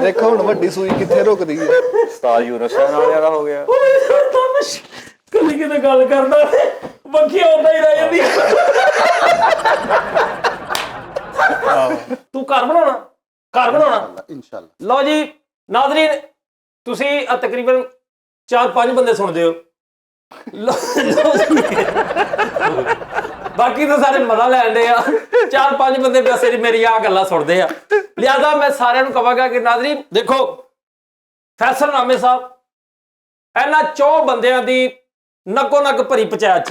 ਦੇਖੋ ਹੁਣ ਵੱਡੀ ਸੂਈ ਕਿੱਥੇ ਰੁਕਦੀ ਹੈ। ਉਸਤਾਦ ਯੂਨਿਵਰਸਿਟੀ ਨਾਲ ਜਿਆਦਾ ਹੋ ਗਿਆ। ਕਦੀ ਕਿਤੇ ਗੱਲ ਕਰਦਾ ਬੱਖੀ ਆਉਂਦਾ ਹੀ ਰਹਿ ਜਾਂਦੀ। ਤੂੰ ਘਰ ਬਣਾਉਣਾ। ਇਨਸ਼ਾਅੱਲਾ। ਲਓ ਜੀ ਨਾਜ਼ਰੀਨ, ਤੁਸੀਂ ਤਕਰੀਬਨ 4-5 ਬੰਦੇ ਸੁਣਦੇ ਹੋ। ਬਾਕੀ ਤਾਂ ਸਾਰੇ ਮਜ਼ਾ ਲੈਂਦੇ ਆ। 4-5 ਬੰਦੇ ਵੈਸੇ ਮੇਰੀ ਆ ਗੱਲਾਂ ਸੁਣਦੇ ਆ। ਲਿਆਦਾ ਮੈਂ ਸਾਰਿਆਂ ਨੂੰ ਕਹਾਂਗਾ ਕਿ ਨਾਜ਼ਰੀਨ ਦੇਖੋ, ਫੈਸਲਨਾਮੇ ਸਾਹਿਬ ਇਹਨਾਂ 4 ਬੰਦਿਆਂ ਦੀ ਨੱਕੋ ਨੱਕ ਭਰੀ ਪੰਚਾਇਤ ਚ।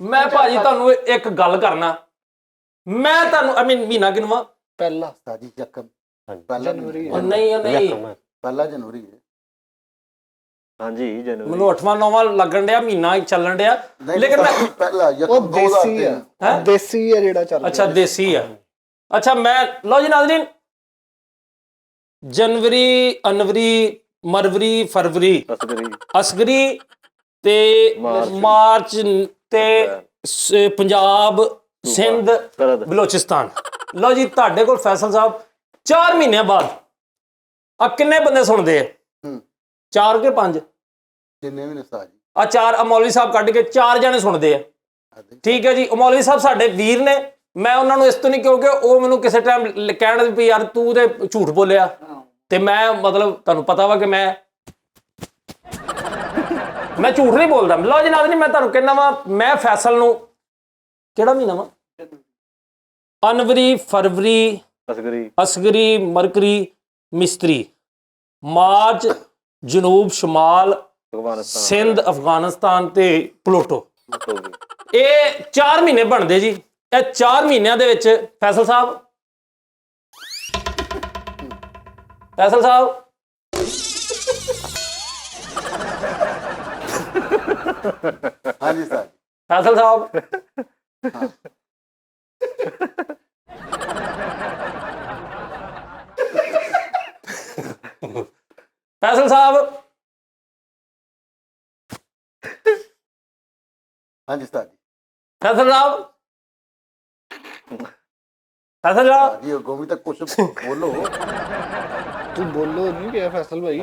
ਮੈਂ ਭਾਜੀ ਤੁਹਾਨੂੰ ਇੱਕ ਗੱਲ ਕਰਨਾ, ਮੈਂ ਤੁਹਾਨੂੰ ਮਹੀਨਾ ਗਿਣਵਾ ਪਹਿਲਾ ਉਸਤਾਦ ਜੀ ਯਕਮ ਪਹਿਲਾ ਜਨਵਰੀ। ਉਹ ਨਹੀਂ ਪਹਿਲਾ ਜਨਵਰੀ ਹੈ। ਹਾਂਜੀ ਜਨਵਰੀ। ਮੈਨੂੰ 8ਵਾਂ-9ਵਾਂ ਲੱਗਣ ਡਿਆ, ਮਹੀਨਾ ਹੀ ਚੱਲਣ ਡਿਆ, ਲੇਕਿਨ ਮੈਂ ਪਹਿਲਾ ਉਹ ਯਕਮ ਦੇਸੀ 2003। ਆ, ਦੇਸੀ ਆ ਜਿਹੜਾ ਚੱਲ ਅੱਛਾ ਦੇਸੀ ਆ। ਅੱਛਾ ਮੈਂ ਲਓ ਜੀ ਨਾਜ਼ਰੀਨ, ਜਨਵਰੀ, ਅਨਵਰੀ, ਮਰਵਰੀ, ਫਰਵਰੀ, ਅਸਗਰੀ ਤੇ ਮਾਰਚ ਤੇ ਪੰਜਾਬ, ਸਿੰਧ, ਬਲੋਚਿਸਤਾਨ। ਲਓ ਜੀ ਤੁਹਾਡੇ ਕੋਲ ਫੈਸਲ ਸਾਹਿਬ 4 ਮਹੀਨਿਆਂ ਬਾਅਦ ਆ ਕਿੰਨੇ ਬੰਦੇ ਸੁਣਦੇ ਆ? 4 ਕੇ 5? ਜਿੰਨੇ ਵੀ ਨੇ ਉਸਤਾਦ ਜੀ। ਆ 4 ਮੌਲਵੀ ਸਾਹਿਬ ਕੱਢ ਕੇ 4 ਜਣੇ ਸੁਣਦੇ ਆ। ਠੀਕ ਹੈ ਜੀ, ਮੌਲਵੀ ਸਾਹਿਬ ਸਾਡੇ ਵੀਰ ਨੇ। ਮੈਂ ਉਹਨਾਂ ਨੂੰ ਇਸ ਤੋਂ ਨਹੀਂ, ਕਿਉਂਕਿ ਉਹ ਮੈਨੂੰ ਕਿਸੇ ਟਾਈਮ ਕਹਿਣ ਵੀ ਯਾਰ ਤੂੰ ਤੇ ਝੂਠ ਬੋਲਿਆ, ਤੇ ਮੈਂ ਮਤਲਬ ਤੁਹਾਨੂੰ ਪਤਾ ਵਾ ਕਿ ਮੈਂ ਝੂਠ ਨਹੀਂ ਬੋਲਦਾ। ਲਓ ਜੀ ਨਾਜ਼ਰੀਨ, ਮੈਂ ਤੁਹਾਨੂੰ ਕਹਿੰਦਾ ਵਾ, ਮੈਂ ਫੈਸਲ ਨੂੰ ਕਿਹੜਾ ਮਹੀਨਾ ਵਾ? ਅਨਵਰੀ, ਫਰਵਰੀ, ਅਸਗਰੀ ਅਸਗਰੀ ਮਰਕਰੀ ਮਿਸਤਰੀ ਮਾਰਚ ਜਨੂਬ ਸ਼ਮਾਲ ਅਫਗਾਨਿਸਤਾਨ ਸਿੰਧ ਅਫਗਾਨਿਸਤਾਨ ਤੇ ਪਲੂਟੋ ਹੋ ਗਈ। ਇਹ 4 ਮਹੀਨੇ ਬਣਦੇ ਜੀ ਇਹ 4 ਮਹੀਨਿਆਂ ਦੇ ਵਿੱਚ ਫੈਸਲ ਸਾਹਿਬ ਹਾਂਜੀ ਸਰ ਫੈਸਲ ਸਾਹਿਬ ਫੈਸਲ ਸਾਹਿਬ ਹਾਂਜੀ ਸਰ ਫੈਸਲ ਸਾਹਿਬ ਫੈਸਲ ਸਾਹਿਬ ਜੀ ਅੱਗੋਂ ਵੀ ਤਾਂ ਕੁਝ ਬੋਲੋ। ਤੂੰ ਬੋਲੋ ਨਹੀਂ ਕਿ ਫੈਸਲ ਭਾਈ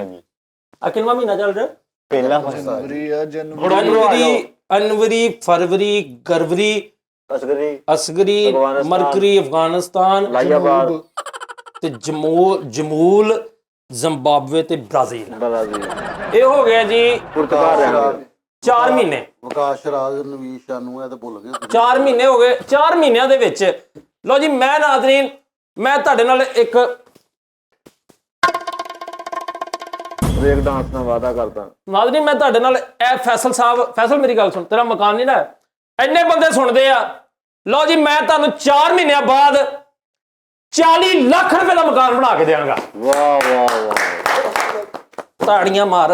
ਆ ਕਿੰਨਾ ਮਹੀਨਾ ਚੱਲ ਰਿਹਾ ਪਹਿਲਾ ਜਨਵਰੀ ਆ ਜਨਵਰੀ ਅਨਵਰੀ ਫਰਵਰੀ ਗਰਵਰੀ ਅਸਗਰੀ ਅਸਗਰੀ ਅਫਗਾਨਿਸਤਾਨ, ਮਰਕਰੀ ਅਫਗਾਨਿਸਤਾਨ ਲਾਈਆਬਾਦ ਤੇ ਜਮੂਲ ਜ਼ਿੰਬਾਬਵੇ ਤੇ ਬ੍ਰਾਜ਼ੀਲ ਬਰਾਜ਼ੀਲ ਇਹ ਹੋ ਗਿਆ ਜੀ ਪੁਰਤਗਾਲ ਰਹਿਣਾ 4 ਮਹੀਨੇ ਵਿਕਾਸ ਰਾਜ ਨਵੀਸ਼ਾ ਨੂੰ ਇਹ ਤਾਂ ਭੁੱਲ ਗਏ ਤੁਸੀਂ। 4 ਮਹੀਨੇ ਹੋ ਗਏ 4 ਮਹੀਨਿਆਂ ਦੇ ਵਿੱਚ ਲਓ ਜੀ ਮੈਂ ਨਾਜ਼ਰੀਨ ਮੈਂ ਤੁਹਾਡੇ ਨਾਲ ਇੱਕ ਬ੍ਰੇਕ ਡਾਂਸ ਨਾਲ ਵਾਅਦਾ ਕਰਦਾ। ਨਾਜ਼ਰੀਨ ਮੈਂ ਤੁਹਾਡੇ ਨਾਲ ਇਹ ਫੈਸਲ ਮੇਰੀ ਗੱਲ ਸੁਣ ਤੇਰਾ ਮਕਾਨ ਨਹੀਂ ਨਾ ਹੈ। ਇੰਨੇ ਬੰਦੇ ਸੁਣਦੇ ਆ ਲਓ ਜੀ ਮੈਂ ਤੁਹਾਨੂੰ 4 ਮਹੀਨਿਆਂ ਬਾਅਦ 40 ਲੱਖ ਰੁਪਏ ਦਾ ਮਕਾਨ ਬਣਾ ਕੇ ਦੇਵਾਂਗਾ ਵਾਹ ਵਾਹ ਵਾਹ ਤਾੜੀਆਂ ਮਾਰ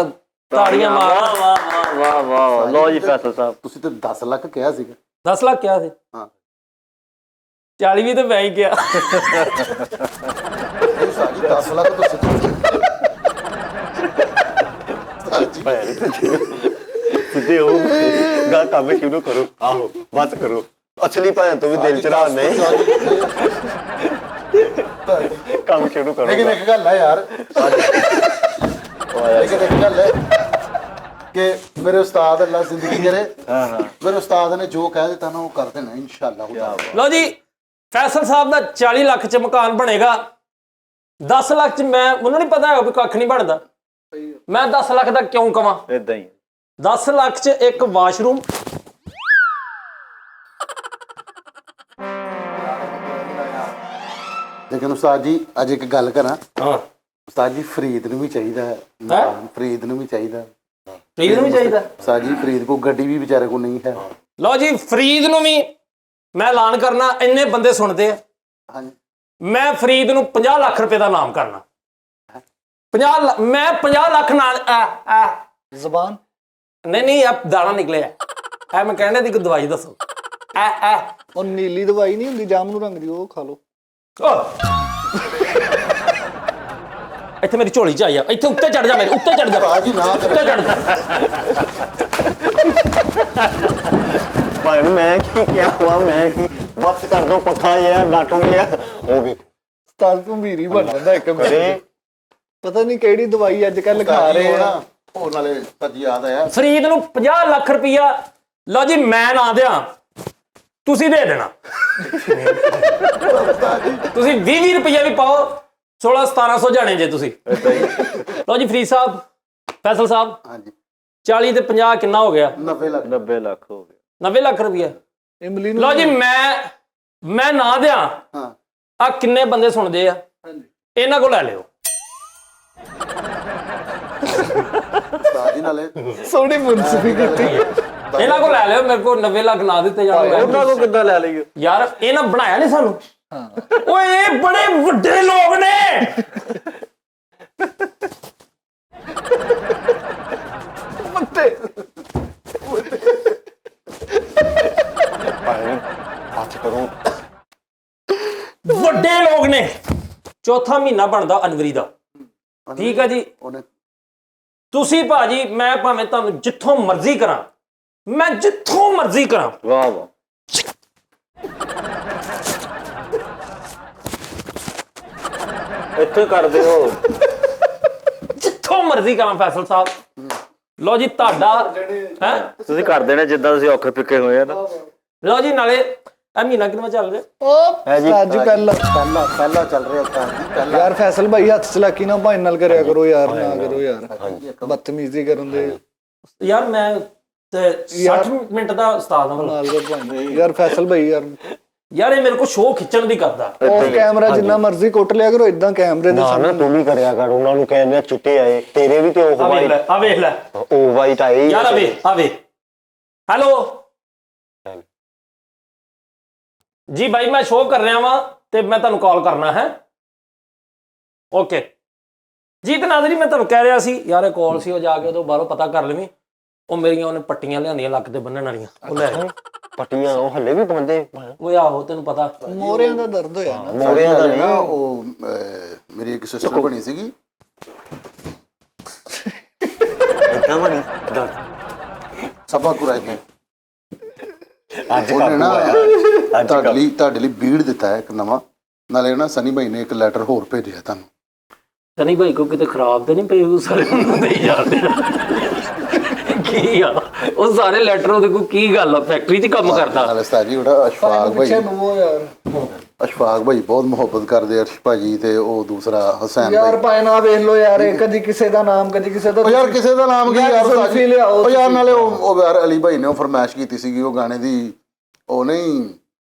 ਵਾਹ ਵਾਹ ਲੋ ਜੀ ਫੈਸਲ ਸਾਹਿਬ ਤੁਸੀਂ ਤੇ 10 ਲੱਖ ਕਿਹਾ ਸੀਗਾ। 10 ਲੱਖ ਕਿਹਾ ਸੀ ਹਾਂ 40 ਵੀ ਤੇ ਮੈਂ ਹੀ ਕਿਹਾ ਇਹ ਸਾਡੀ 10 ਲੱਖ ਤੋਂ ਸਿੱਧੇ ਸਿੱਧੇ ਹੋ ਗਾ ਕੰਮ ਸ਼ੁਰੂ ਕਰੋ ਆਹੋ ਬਸ ਕਰੋ ਅਸਲੀ ਭੈਣ ਤੋਂ ਵੀ ਦਿਲ ਚੜਾ ਨਹੀਂ ਕੰਮ ਸ਼ੁਰੂ ਕਰੋ ਲੇਕਿਨ ਇੱਕ ਗੱਲ ਹੈ ਯਾਰ ਲੇਕਿਨ ਇੱਕ ਗੱਲ ਹੈ ਕਿ ਮੇਰੇ ਉਸਤਾਦ ਅੱਲਾ ਜ਼ਿੰਦਗੀ ਕਰੇ ਹਾਂ ਮੇਰੇ ਉਸਤਾਦ ਨੇ ਜੋ ਕਹਿ ਦਿੱਤਾ ਨਾ ਉਹ ਕਰ ਦੇਣਾ ਇਨਸ਼ਾਅੱਲਾ ਲਓ ਜੀ ਫੈਸਲ ਸਾਹਿਬ ਦਾ 40 ਲੱਖ ਚ ਮਕਾਨ ਬਣੇਗਾ 10 ਲੱਖ ਚ ਮੈਨੂੰ ਨਹੀਂ ਪਤਾ ਹੈਗਾ ਵੀ ਕੱਖ ਨਹੀਂ ਬਣਦਾ ਮੈਂ 10 ਲੱਖ ਦਾ ਕਿਉਂ ਕਵਾਂ ਇਦਾਂ ਹੀ 10 ਲੱਖ ਚ ਇੱਕ ਵਾਸ਼ਰੂਮ ਲੇਕਿਨ ਉਸਤਾਦ ਜੀ ਅੱਜ ਇੱਕ ਗੱਲ ਕਰਾਂ ਹਾਂ ਉਸਤਾਦ ਜੀ ਫਰੀਦ ਨੂੰ ਵੀ ਚਾਹੀਦਾ ਹੈ ਮਕਾਨ, ਫਰੀਦ ਨੂੰ ਵੀ ਚਾਹੀਦਾ ਫਰੀਦ ਨੂੰ ਵੀ ਚਾਹੀਦਾ ਉਸਤਾਦ ਜੀ ਫਰੀਦ ਕੋ ਗੱਡੀ ਵੀ ਵਿਚਾਰੇ ਕੋ ਨਹੀਂ ਹੈ। ਲਓ ਜੀ ਫਰੀਦ ਨੂੰ ਵੀ ਮੈਂ ਐਲਾਨ ਕਰਨਾ ਇੰਨੇ ਬੰਦੇ ਸੁਣਦੇ ਆ ਹਾਂਜੀ ਮੈਂ ਫਰੀਦ ਨੂੰ 50 ਲੱਖ ਰੁਪਏ ਦਾ ਨਾਮ ਕਰਨਾ 50 ਮੈਂ 50 ਲੱਖ ਨਾਲ ਜ਼ਬਾਨ ਨਹੀਂ ਆ ਦਾਣਾ ਨਿਕਲਿਆ ਐ ਮੈਂ ਕਹਿੰਦਾ ਦੀ ਕੋਈ ਦਵਾਈ ਦੱਸੋ ਉਹ ਨੀਲੀ ਦਵਾਈ ਨਹੀਂ ਹੁੰਦੀ ਜਾਮਨੂ ਰੰਗ ਦੀ ਉਹ ਖਾ ਲਓ ਇੱਥੇ ਮੇਰੀ ਝੋਲੀ ਚ ਆਈ ਆ ਇੱਥੇ ਉੱਤੇ ਚੜ ਜਾ ਮੇਰੇ ਉੱਤੇ ਚੜ ਜਾ ਉਸਤਾਦ ਜੀ ਨਾ ਉੱਤੇ ਚੜ ਜਾ ਭਾਈ ਮੈਂ ਕੀ ਕਿਹਾ ਹੁਆ ਮੈਂ ਕੀ ਬਸ ਕਰ ਦੋ ਪੱਖਾ ਯਾਰ ਡਾਟੋ ਯਾਰ ਉਹ ਵੀ ਸਤਾਨ ਗੰਭੀਰੀ ਬਣ ਜਾਂਦਾ ਇੱਕ ਕਰੇ ਪਤਾ ਨਹੀਂ ਕਿਹੜੀ ਦਵਾਈ ਅੱਜ ਕੱਲ ਖਾ ਰਹੇ ਆ ਉਹ ਨਾਲੇ ਸੱਚ ਯਾਦ ਆਇਆ ਫਰੀਦ ਨੂੰ 50 ਲੱਖ ਰੁਪਈਆ ਲਓ ਜੀ ਮੈਂ ਨਾ ਦਿਆਂ ਤੁਸੀਂ ਦੇ ਦੇਣਾ ਤੁਸੀਂ 20 ਰੁਪਈਆ ਵੀ ਪਾਓ 16-1700 ਜਾਣੇ ਜੇ ਤੁਸੀਂ ਲਓ ਜੀ ਫਰੀਦ ਸਾਹਿਬ ਫੈਸਲ ਸਾਹਿਬ ਹਾਂਜੀ 40 ਤੇ 50 ਕਿੰਨਾ ਹੋ ਗਿਆ 90 ਲੱਖ 90 ਲੱਖ ਹੋ ਗਏ 90 ਲੱਖ ਰੁਪਈਆ ਇਮਲੀ ਨੂੰ ਲਓ ਜੀ ਮੈਂ ਨਾ ਦਿਆਂ ਹਾਂ ਆ ਕਿੰਨੇ ਬੰਦੇ ਸੁਣਦੇ ਆ ਇਹਨਾਂ ਕੋਲ ਲੈ ਲਿਓ ਉਸਤਾਦ ਜੀ ਨਾਲੇ ਸੋਹਣੀ ਮੁਨਸਫੀ ਕੀਤੀ ਇਹਨਾਂ ਕੋਲ ਲੈ ਲਿਓ ਮੇਰੇ ਕੋਲ 90 ਲੱਖ ਨਾ ਦਿੱਤੇ ਜਾਣਗੇ ਉਹਨਾਂ ਨੂੰ ਕਿੱਦਾਂ ਲੈ ਲਈਏ ਯਾਰ ਇਹਨਾਂ ਬਣਾਇਆ ਨਹੀਂ ਸਾਨੂੰ ਓਏ ਇਹ ਬੜੇ ਵੱਡੇ ਲੋਕ ਨੇ ਭਾਈ ਬਾਤ ਕਰੋ ਵੱਡੇ ਲੋਕ ਨੇ ਚੌਥਾ ਮਹੀਨਾ ਬਣਦਾ ਅਨਵਰੀ ਦਾ ਠੀਕ ਆ ਜੀ ਉਹਨੇ ਤੁਸੀਂ ਭਾਜੀ ਮੈਂ ਭਾਵੇਂ ਤੁਹਾਨੂੰ ਜਿੱਥੋਂ ਮਰਜ਼ੀ ਕਰਾਂ ਮੈਂ ਜਿੱਥੋਂ ਮਰਜ਼ੀ ਕਰਾਂ ਵਾਹ ਵਾਹ ਇੱਥੇ ਕਰਦੇ ਹੋ ਜਿੱਥੋਂ ਮਰਜ਼ੀ ਕਰਾਂ ਫੈਸਲ ਸਾਹਿਬ ਲਓ ਜੀ ਤੁਹਾਡਾ ਹੈ ਤੁਸੀਂ ਕਰ ਦੇਣਾ ਜਿੱਦਾਂ ਤੁਸੀਂ ਔਖੇ ਪਿੱਕੇ ਹੋਏ ਆ ਨਾ ਲਓ ਜੀ ਨਾਲੇ ਇਹ ਮਹੀਨਾ ਕਿੰਨਾ ਚੱਲ ਰਿਹਾ ਉਹ ਸਾਜੂ ਪਹਿਲਾਂ ਪਹਿਲਾ ਚੱਲ ਰਿਹਾ ਉਸਤਾਦ ਜੀ ਪਹਿਲਾ ਯਾਰ ਫੈਸਲ ਭਾਈ ਹੱਥ ਚਲਾਕੀ ਨਾ ਭਾਈ ਨਾਲ ਕਰਿਆ ਕਰੋ ਯਾਰ ਨਾ ਕਰੋ ਯਾਰ ਬਦਤਮੀਜ਼ੀ ਕਰਨ ਦੇ ਯਾਰ ਮੈਂ ਤੇ 60 ਮਿੰਟ ਦਾ ਉਸਤਾਦ ਹਾਂ ਨਾਲ ਦੇ ਭਾਈ ਯਾਰ ਫੈਸਲ ਭਾਈ ਯਾਰ ਯਾਰ ਇਹ ਮੇਰੇ ਕੋਲ ਸ਼ੋਅ ਖਿੱਚਣ ਦੀ ਕਰਦਾ। ਆਫ ਕੈਮਰਾ ਜਿੰਨਾ ਮਰਜ਼ੀ ਕੁੱਟ ਲਿਆ ਕਰੋ, ਇਦਾਂ ਕੈਮਰੇ ਦੇ ਨਾ ਨਾ ਤੂੰ ਵੀ ਕਰਿਆ ਕਰ, ਉਹਨਾਂ ਨੂੰ ਕਹਿੰਦੇ ਚਿੱਟੇ ਆਏ ਤੇਰੇ ਵੀ ਤੇ ਉਹ ਆ ਵੇਖ ਲੈ, ਆ ਵੇਖ ਲੈ ਉਹ ਵਾਈਟ ਆਏ ਯਾਰ, ਆ ਵੇ ਹੈਲੋ ਜੀ ਭਾਈ, ਮੈਂ ਸ਼ੋਅ ਕਰ ਰਿਹਾ ਵਾਂ ਤੇ ਮੈਂ ਤੁਹਾਨੂੰ ਕਾਲ ਕਰਨਾ ਹੈ। ਓਕੇ ਜੀ। ਤੇ ਨਾਜ਼ਰੀਨ ਮੈਂ ਤੁਹਾਨੂੰ ਕਹਿ ਰਿਹਾ ਸੀ ਯਾਰ, ਇਹ ਕਾਲ ਸੀ, ਉਹ ਜਾ ਕੇ ਉਦੋਂ ਬਾਹਰੋਂ ਪਤਾ ਕਰ ਲਵੀਂ। ਉਹ ਮੇਰੀਆਂ ਉਹਨੇ ਪੱਟੀਆਂ ਲਿਆਂਦੀਆਂ ਲੱਕ ਤੇ ਬੰਨਣ ਵਾਲੀਆਂ, ਉਹ ਲੈ ਪੱਟੀਆਂ ਉਹ ਹੱਲੇ ਵੀ ਪਾਉਂਦੇ। ਉਹ ਆਹੋ ਤੈਨੂੰ ਪਤਾ ਮੋਰਿਆਂ ਦਾ ਦਰਦ ਹੋਇਆ ਨਾ। ਮੋਰਿਆਂ ਦਾ ਨਾ ਨਹੀਂ, ਉਹ ਮੇਰੀ ਇੱਕ ਸਿਸਟਰ ਬਣੀ ਸੀਗੀ, ਇਦਾਂ ਬਣੀ ਸਭਾ ਕੁਰਾਈ। ਅੱਜ ਉਹਨੇ ਨਾ ਅੱਜ ਤੁਹਾਡੇ ਲਈ ਬੀੜ ਦਿੱਤਾ ਹੈ ਇੱਕ ਨਵਾਂ, ਨਾਲੇ ਨਾ ਸਨੀ ਭਾਈ ਨੇ ਇੱਕ ਲੈਟਰ ਹੋਰ ਭੇਜਿਆ ਤੁਹਾਨੂੰ। ਸਨੀ ਭਾਈ ਕੋ ਕਿਤੇ ਖਰਾਬ ਤੇ ਨਹੀਂ ਪਏ, ਉਹ ਸਾਰੇ ਨਹੀਂ ਜਾਂਦੇ ਕੀ ਆ ਉਹ ਸਾਰੇ ਲੈਟਰ ਉਹਦੇ ਕੋਲ ਕੀ ਗੱਲ ਆ, ਫੈਕਟਰੀ 'ਚ ਕੰਮ ਕਰਦਾ। ਨਾਲੇ ਉਸਤਾਦ ਜੀ ਜਿਹੜਾ ਅਸ਼ਫਾਕ ਭਾਈ, ਪਿੱਛੇ ਨੂੰ ਯਾਰ ਅਸ਼ਫਾਕ ਭਾਈ ਬਹੁਤ ਮੁਹੱਬਤ ਕਰਦੇ ਅਰਸ਼ ਭਾਜੀ, ਤੇ ਉਹ ਦੂਸਰਾ ਹੁਸੈਨ ਯਾਰ ਭਾਈ। ਭਾਈ ਨਾ ਵੇਖ ਲੋ ਯਾਰ, ਇਹ ਕਦੀ ਕਿਸੇ ਦਾ ਨਾਮ ਕਦੀ ਕਿਸੇ ਦਾ। ਉਹ ਯਾਰ ਕਿਸੇ ਦਾ ਨਾਮ ਕੀ ਯਾਰ ਉਸਤਾਦ ਜੀ? ਲਿਆਓ ਉਹ ਯਾਰ ਨਾਲੇ ਉਹ ਯਾਰ ਅਲੀ ਭਾਈ ਨੇ ਉਹ ਫਰਮਾਇਸ਼ ਕੀਤੀ ਸੀਗੀ ਉਹ ਗਾਣੇ ਦੀ, ਉਹ ਨਹੀਂ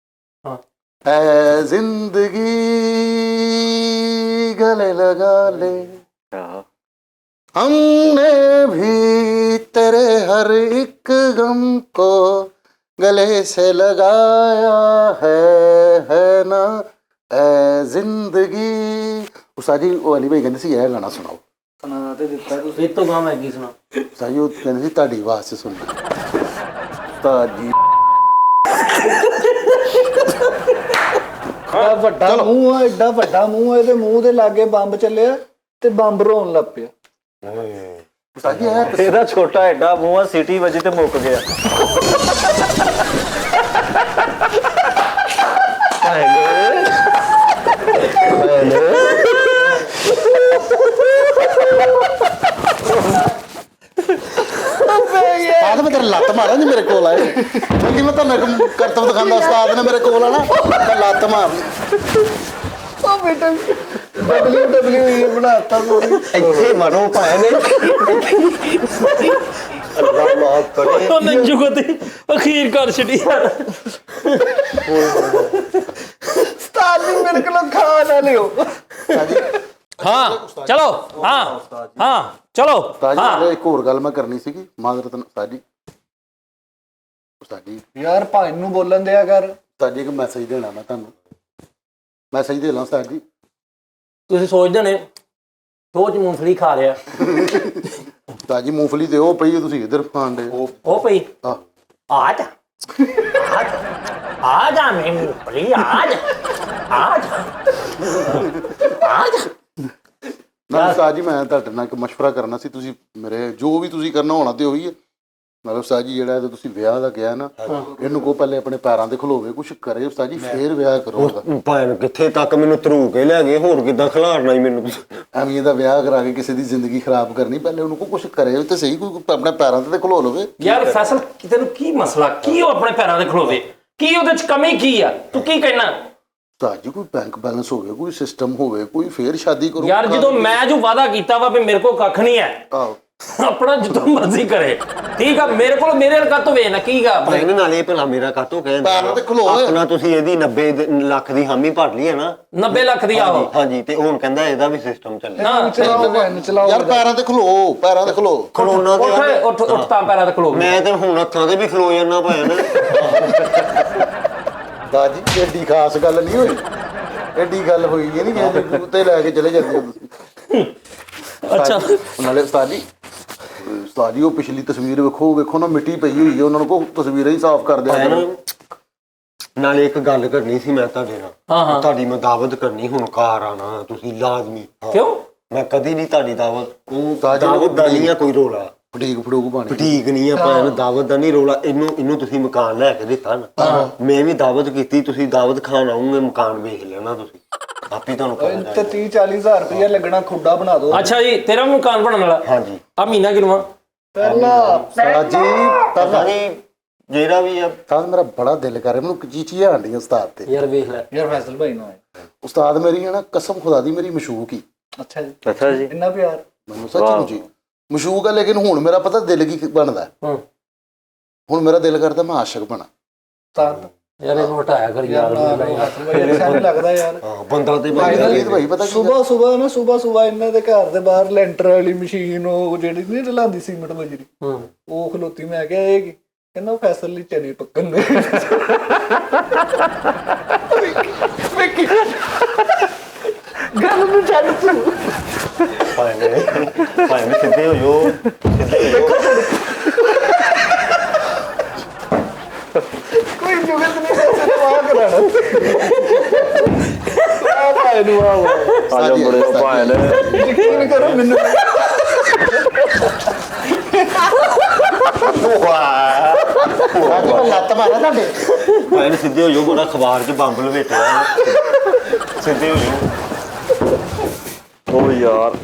ਹਾਂ। ਐ ਜ਼ਿੰਦਗੀ ਗਲੇ ਲਗਾ ਲੈ, हमने भी तेरे हर एक गम को गले से लगाया है ना ऐ जिंदगी। उस्ताद जी ਉਹ ਅਲੀ ਭਾਈ ਕਹਿੰਦੇ ਸੀ ਇਹ ਗਾਣਾ ਸੁਣਾਓ। ਸੁਣਾ ਤੇ ਦਿੱਤਾ ਤੁਸੀਂ। ਇਹ ਤੋਂ ਗਾਂ ਮੈਂ ਕੀ ਸੁਣਾ? ਉਸਤਾਦ ਜੀ ਉਹ ਕਹਿੰਦੇ ਸੀ ਤੁਹਾਡੀ ਆਵਾਜ਼ 'ਚ ਸੁਣਨਾ। ਉਸਤਾਦ ਜੀ ਐਡਾ ਵੱਡਾ ਮੂੰਹ ਆ, ਐਡਾ ਵੱਡਾ ਮੂੰਹ, ਇਹਦੇ ਮੂੰਹ ਦੇ ਲਾਗੇ ਬੰਬ ਚੱਲਿਆ ਤੇ ਬੰਬ ਰੋਣ ਲੱਗ ਪਿਆ। ਉਸਤਾਦ ਜੀ ਇਹ ਇਹਦਾ ਛੋਟਾ ਐਡਾ ਮੂੰਹ ਆ, ਸਿਟੀ ਵੱਜੀ ਤੇ ਮੁੱਕ ਗਿਆ। ਆਹ ਮੈਂ ਤੇਰੇ ਲੱਤ ਮਾਰਾਂ ਨਹੀਂ ਮੇਰੇ ਕੋਲ ਆਏ, ਕਿਉਂਕਿ ਮੈਂ ਤੁਹਾਨੂੰ ਇੱਕ ਕਰਤਵ ਦਿਖਾਉਂਦਾ, ਉਸਤਾਦ ਨੇ ਮੇਰੇ ਕੋਲ ਆਣਾ ਤਾਂ ਲੱਤ ਮਾਰਨੀ। ਉਹ ਬੇਟਾ WWE ਬਣਾਤਾ ਪੂਰੀ। ਇੱਥੇ ਮਰੋ ਭਾਏ ਨੇ ਅੱਲਾਹ ਮਾਫ ਕਰੇ। ਉਹ ਨੰਜੂ ਕੋ ਤੇ ਅਖੀਰ ਕਰ ਛੱਡੀ ਯਾਰ। ਉਸਤਾਦ ਜੀ ਮੇਰੇ ਕੋਲੋਂ ਖਾ ਨਾ ਲਿਓ। ਹਾਂ ਚਲੋ, ਹਾਂ ਹਾਂ ਚਲੋ। ਉਸਤਾਦ ਜੀ ਇੱਕ ਹੋਰ ਗੱਲ ਮੈਂ ਕਰਨੀ ਸੀਗੀ ਮਾਜ਼ਰਤ ਉਸਤਾਦ ਜੀ। ਉਸਤਾਦ ਜੀ ਯਾਰ ਭਾਈ ਨੂੰ ਬੋਲਣ ਦਿਆ ਕਰ। ਉਸਤਾਦ ਜੀ ਇੱਕ ਮੈਸੇਜ ਦੇਣਾ ਮੈਂ ਤੁਹਾਨੂੰ, ਮੈਸੇਜ ਦੇ ਲਾਂ ਉਸਤਾਦ ਜੀ। ਤੁਸੀਂ ਸੋਚਦੇ ਨੇ ਸੋਚ ਮੂੰਗਫਲੀ ਖਾ ਰਿਹਾ, ਉਸਤਾਦ ਜੀ ਮੂੰਗਫਲੀ ਤੇ ਉਹ ਪਈ ਹੈ, ਤੁਸੀਂ ਇੱਧਰ ਖਾਂਦੇ ਉਹ ਪਈ ਆ। ਆ ਜਾ ਆ ਜਾ ਮੈਂ ਮੂੰਗਫਲੀ ਆ ਜਾ ਆ ਜਾ ਆ ਜਾ। ਨਾਲ ਉਸਤਾਦ ਜੀ ਮੈਂ ਤੁਹਾਡੇ ਨਾਲ ਇੱਕ ਮਸ਼ਵਰਾ ਕਰਨਾ ਸੀ, ਤੁਸੀਂ ਮੇਰੇ ਜੋ ਵੀ ਤੁਸੀਂ ਕਰਨਾ ਹੋਣਾ ਤੇ ਉਹੀ ਹੈ। ਨਾਲ ਉਸਤਾਦ ਜੀ ਜਿਹੜਾ ਤੁਸੀਂ ਵਿਆਹ ਦਾ ਕਿਹਾ ਨਾ, ਇਹਨੂੰ ਕੋ ਪਹਿਲੇ ਆਪਣੇ ਪੈਰਾਂ ਤੇ ਖਲੋਵੇ, ਕੁਛ ਕਰੇ ਉਸਤਾਦ ਜੀ, ਫੇਰ ਵਿਆਹ ਕਰੋ ਉਹਦਾ। ਭਾਵੇਂ ਕਿੱਥੇ ਤੱਕ ਮੈਨੂੰ ਧਰੂ ਕੇ ਲੈ ਗਏ, ਹੋਰ ਕਿੱਦਾਂ ਖਿਲਾਰਨਾ ਹੀ ਮੈਨੂੰ। ਐਵੇਂ ਇਹਦਾ ਵਿਆਹ ਕਰਾ ਕੇ ਕਿਸੇ ਦੀ ਜ਼ਿੰਦਗੀ ਖਰਾਬ ਕਰਨੀ, ਪਹਿਲੇ ਉਹਨੂੰ ਕੋ ਕੁਛ ਕਰੇ ਤੇ ਸਹੀ, ਕੋਈ ਆਪਣੇ ਪੈਰਾਂ ਤੇ ਖਲੋ ਲਵੇ। ਯਾਰ ਫੈਸਲ ਤੈਨੂੰ ਕੀ ਮਸਲਾ, ਕੀ ਉਹ ਆਪਣੇ ਪੈਰਾਂ ਤੇ ਖਲੋਵੇ, ਕੀ ਉਹਦੇ ਚ ਕਮੀ ਕੀ ਆ, ਤੂੰ ਕੀ ਕਹਿਣਾ? ਉਸਤਾਦ ਜੀ ਕੋਈ ਬੈਂਕ ਬੈਲੈਂਸ ਹੋਵੇ, ਕੋਈ ਸਿਸਟਮ ਹੋਵੇ, ਕੋਈ ਫੇਰ ਸ਼ਾਦੀ ਕਰੋ। ਯਾਰ ਜਦੋਂ ਮੈਂ ਜੋ ਵਾਅਦਾ ਕੀਤਾ ਵਾ ਵੀ ਮੇਰੇ ਕੋਲ ਕੱਖ ਨਹੀਂ ਹੈ, ਆਹੋ ਆਪਣਾ ਜਿੱਦੋਂ ਮਰਜ਼ੀ ਕਰੇ, ਠੀਕ ਆ। ਮੇਰੇ ਕੋਲ ਮੇਰੇ ਹਲਕਾ ਤੋਂ ਵੇਖ ਨਾ ਕੀ ਗਾ ਆਪਣੇ ਇਹਨੇ ਨਾਲੇ ਭਲਾ ਮੇਰਾ ਕਾਤੋਂ ਕਹਿੰਦਾ ਪੈਰਾਂ ਤੇ ਖਲੋ। ਆਪਣਾ ਤੁਸੀਂ ਇਹਦੀ 90 ਲੱਖ ਦੀ ਹਾਮੀ ਭਰ ਲਈ ਹੈ ਨਾ। 90 ਲੱਖ ਦੀ ਆਹੋ। ਹਾਂਜੀ ਤੇ ਹੁਣ ਕਹਿੰਦਾ ਇਹਦਾ ਵੀ ਸਿਸਟਮ ਚੱਲੇ। ਨਾ ਚਲਾਓ ਭਾਈ ਨੂੰ ਚਲਾਓ। ਯਾਰ ਪੈਰਾਂ ਤੇ ਖਲੋ, ਪੈਰਾਂ ਤੇ ਖਲੋ। ਖਲੋਣਾ ਤੇ ਉੱਠ ਉੱਠ ਤਾਂ ਪੈਰਾਂ ਤੇ ਖਲੋ। ਮੈਂ ਤੇ ਹੁਣ ਹੱਥਾਂ ਤੇ ਵੀ ਖਲੋ ਜਾਂਦਾ ਭਾਵੇਂ ਨਾ। ਦਾਦੀ ਏਡੀ ਖਾਸ ਗੱਲ ਨਹੀਂ ਹੋਈ, ਏਡੀ ਗੱਲ ਹੋਈ ਹੈ ਨਹੀਂ ਕਿ ਉੱਤੇ ਲੈ ਕੇ ਚਲੇ ਜਾਂਦੇ ਹੋ ਤੁਸੀਂ। ਅੱਛਾ ਨਾਲੇ ਉਸਤਾਦ ਜੀ ਉਹ ਪਿਛਲੀ ਤਸਵੀਰ ਵੇਖੋ ਨਾ, ਮਿੱਟੀ ਪਈ ਹੋਈ ਹੈ, ਉਹਨਾਂ ਨੂੰ ਕੋ ਤਸਵੀਰਾਂ ਹੀ ਸਾਫ਼ ਕਰ ਦਿਆ ਕਰੋ। ਨਾਲੇ ਇੱਕ ਗੱਲ ਕਰਨੀ ਸੀ ਮੈਂ ਤੁਹਾਡੇ ਨਾਲ। ਹਾਂ। ਤੁਹਾਡੀ ਮੈਂ ਦਾਵਤ ਕਰਨੀ, ਹੁਣ ਘਰ ਆਣਾ ਤੁਸੀਂ ਲਾਜ਼ਮੀ। ਕਿਉਂ? ਮੈਂ ਕਦੀ ਨਹੀਂ ਤੁਹਾਡੀ ਦਾਵਤ, ਉਹ ਤਾਜ ਦਾਵਤ ਦਾ ਨਹੀਂ ਆ ਕੋਈ ਰੋਲਾ, ਫਟੂਕ ਪਾਣੀ। ਠੀਕ ਨਹੀਂ ਆ ਭਾਵੇਂ ਦਾਵਤ ਦਾ ਨਹੀਂ ਰੋਲਾ। ਇਹਨੂੰ ਤੁਸੀਂ ਮਕਾਨ ਲੈ ਕੇ ਦਿੱਤਾ ਨਾ, ਮੈਂ ਵੀ ਦਾਵਤ ਕੀਤੀ, ਤੁਸੀਂ ਦਾਵਤ ਖਾਣ ਆਉਂਗੇ, ਮਕਾਨ ਵੇਖ ਲੈਣਾ ਤੁਸੀਂ ਆਪੀ, ਤੁਹਾਨੂੰ ਪਤਾ। ਤੇ 30-40 ਹਜ਼ਾਰ ਰੁਪਇਆ ਲੱਗਣਾ, ਖੁੱਡਾ ਬਣਾ ਦਿਓ। ਅੱਛਾ ਜੀ, ਤੇਰਾ ਵੀ ਮਕਾਨ ਬਣਨ ਵਾਲਾ? ਹਾਂਜੀ। ਆ ਮਹੀਨਾ ਕਿਨੂੰ ਪਹਿਲਾਂ ਉਸਤਾਦ ਜੀ ਪਤਾ ਨਹੀਂ ਜਿਹੜਾ ਵੀ ਆ। ਉਸਤਾਦ ਮੇਰਾ ਬੜਾ ਦਿਲ ਕਰ ਰਿਹਾ, ਮੈਨੂੰ ਚੀਚੀ ਆਂਦੀ ਉਸਤਾਦ ਤੇ। ਯਾਰ ਵੇਖ ਲੈ ਯਾਰ ਫੈਸਲ ਭਾਈ ਨੂੰ ਆਏ। ਉਸਤਾਦ ਮੇਰੀ ਹੈ ਨਾ, ਕਸਮ ਖੁਦਾ ਦੀ ਮੇਰੀ ਮਸ਼ੂਕ ਹੀ। ਅੱਛਾ ਜੀ, ਅੱਛਾ ਜੀ, ਇੰਨਾ ਪਿਆਰ। ਮੈਨੂੰ ਸੱਚੀ ਜੀ ਮਸ਼ੂਕ ਹੈ, ਲੇਕਿਨ ਹੁਣ ਮੇਰਾ ਪਤਾ ਦਿਲ ਕੀ ਬਣਦਾ। ਹਾਂ ਹੁਣ ਮੇਰਾ ਦਿਲ ਕਰਦਾ ਮੈਂ ਆਸ਼ਿਕ ਬਣਾ। ਉਸਤਾਦ ਯਾਰ ਇਹਨੂੰ ਹਟਾਇਆ ਕਰ ਯਾਰ ਸਾਨੂੰ ਲੱਗਦਾ ਯਾਰ ਹਾਂ ਬੰਦਾ ਤੇ ਭਾਈ ਪਤਾ ਕੀ ਸਵੇਰ ਇਹਨਾਂ ਦੇ ਘਰ ਦੇ ਬਾਹਰ ਲੈਂਟਰ ਵਾਲੀ ਮਸ਼ੀਨ ਉਹ ਜਿਹੜੀ ਨਹੀਂ ਰਲਾਉਂਦੀ ਸੀਮਟ ਬਜਰੀ ਉਹ ਖਲੋਤੀ। ਮੈਂ ਕਿਹਾ ਇਹ ਕੀ? ਕਹਿੰਦਾ ਉਹ ਫੈਸਲ ਲਈ ਚਨੇ ਪੱਕਣ ਦੇ। ਗੱਲ ਨੂੰ ਛੱਡ ਤੂੰ। ਭਾਈ ਨੇ ਸਿੱਧੇ ਹੋ ਜੋ ਕੋਈ ਜੁਗਤ ਨਹੀਂ ਫੈਸਲ ਵਾਹ ਕਰਾਣਾ। ਆ ਭਾਈ ਨੂੰ ਆ ਆਜੋ ਬੜੇ ਭਾਈ ਨੇ ਯਕੀਨ ਕਰੋ ਮੈਨੂੰ ਲੱਤ ਮਾਰਿਆ ਤੁਹਾਡੇ ਭਾਈ ਨੇ ਸਿੱਧੇ ਹੋ ਜੋ ਬੜਾ ਅਖਬਾਰ 'ਚ ਬੰਬ ਲਵੇਟਿਆ ਸਿੱਧੇ ਹੋ ਜੋ ਉਹ ਯਾਰ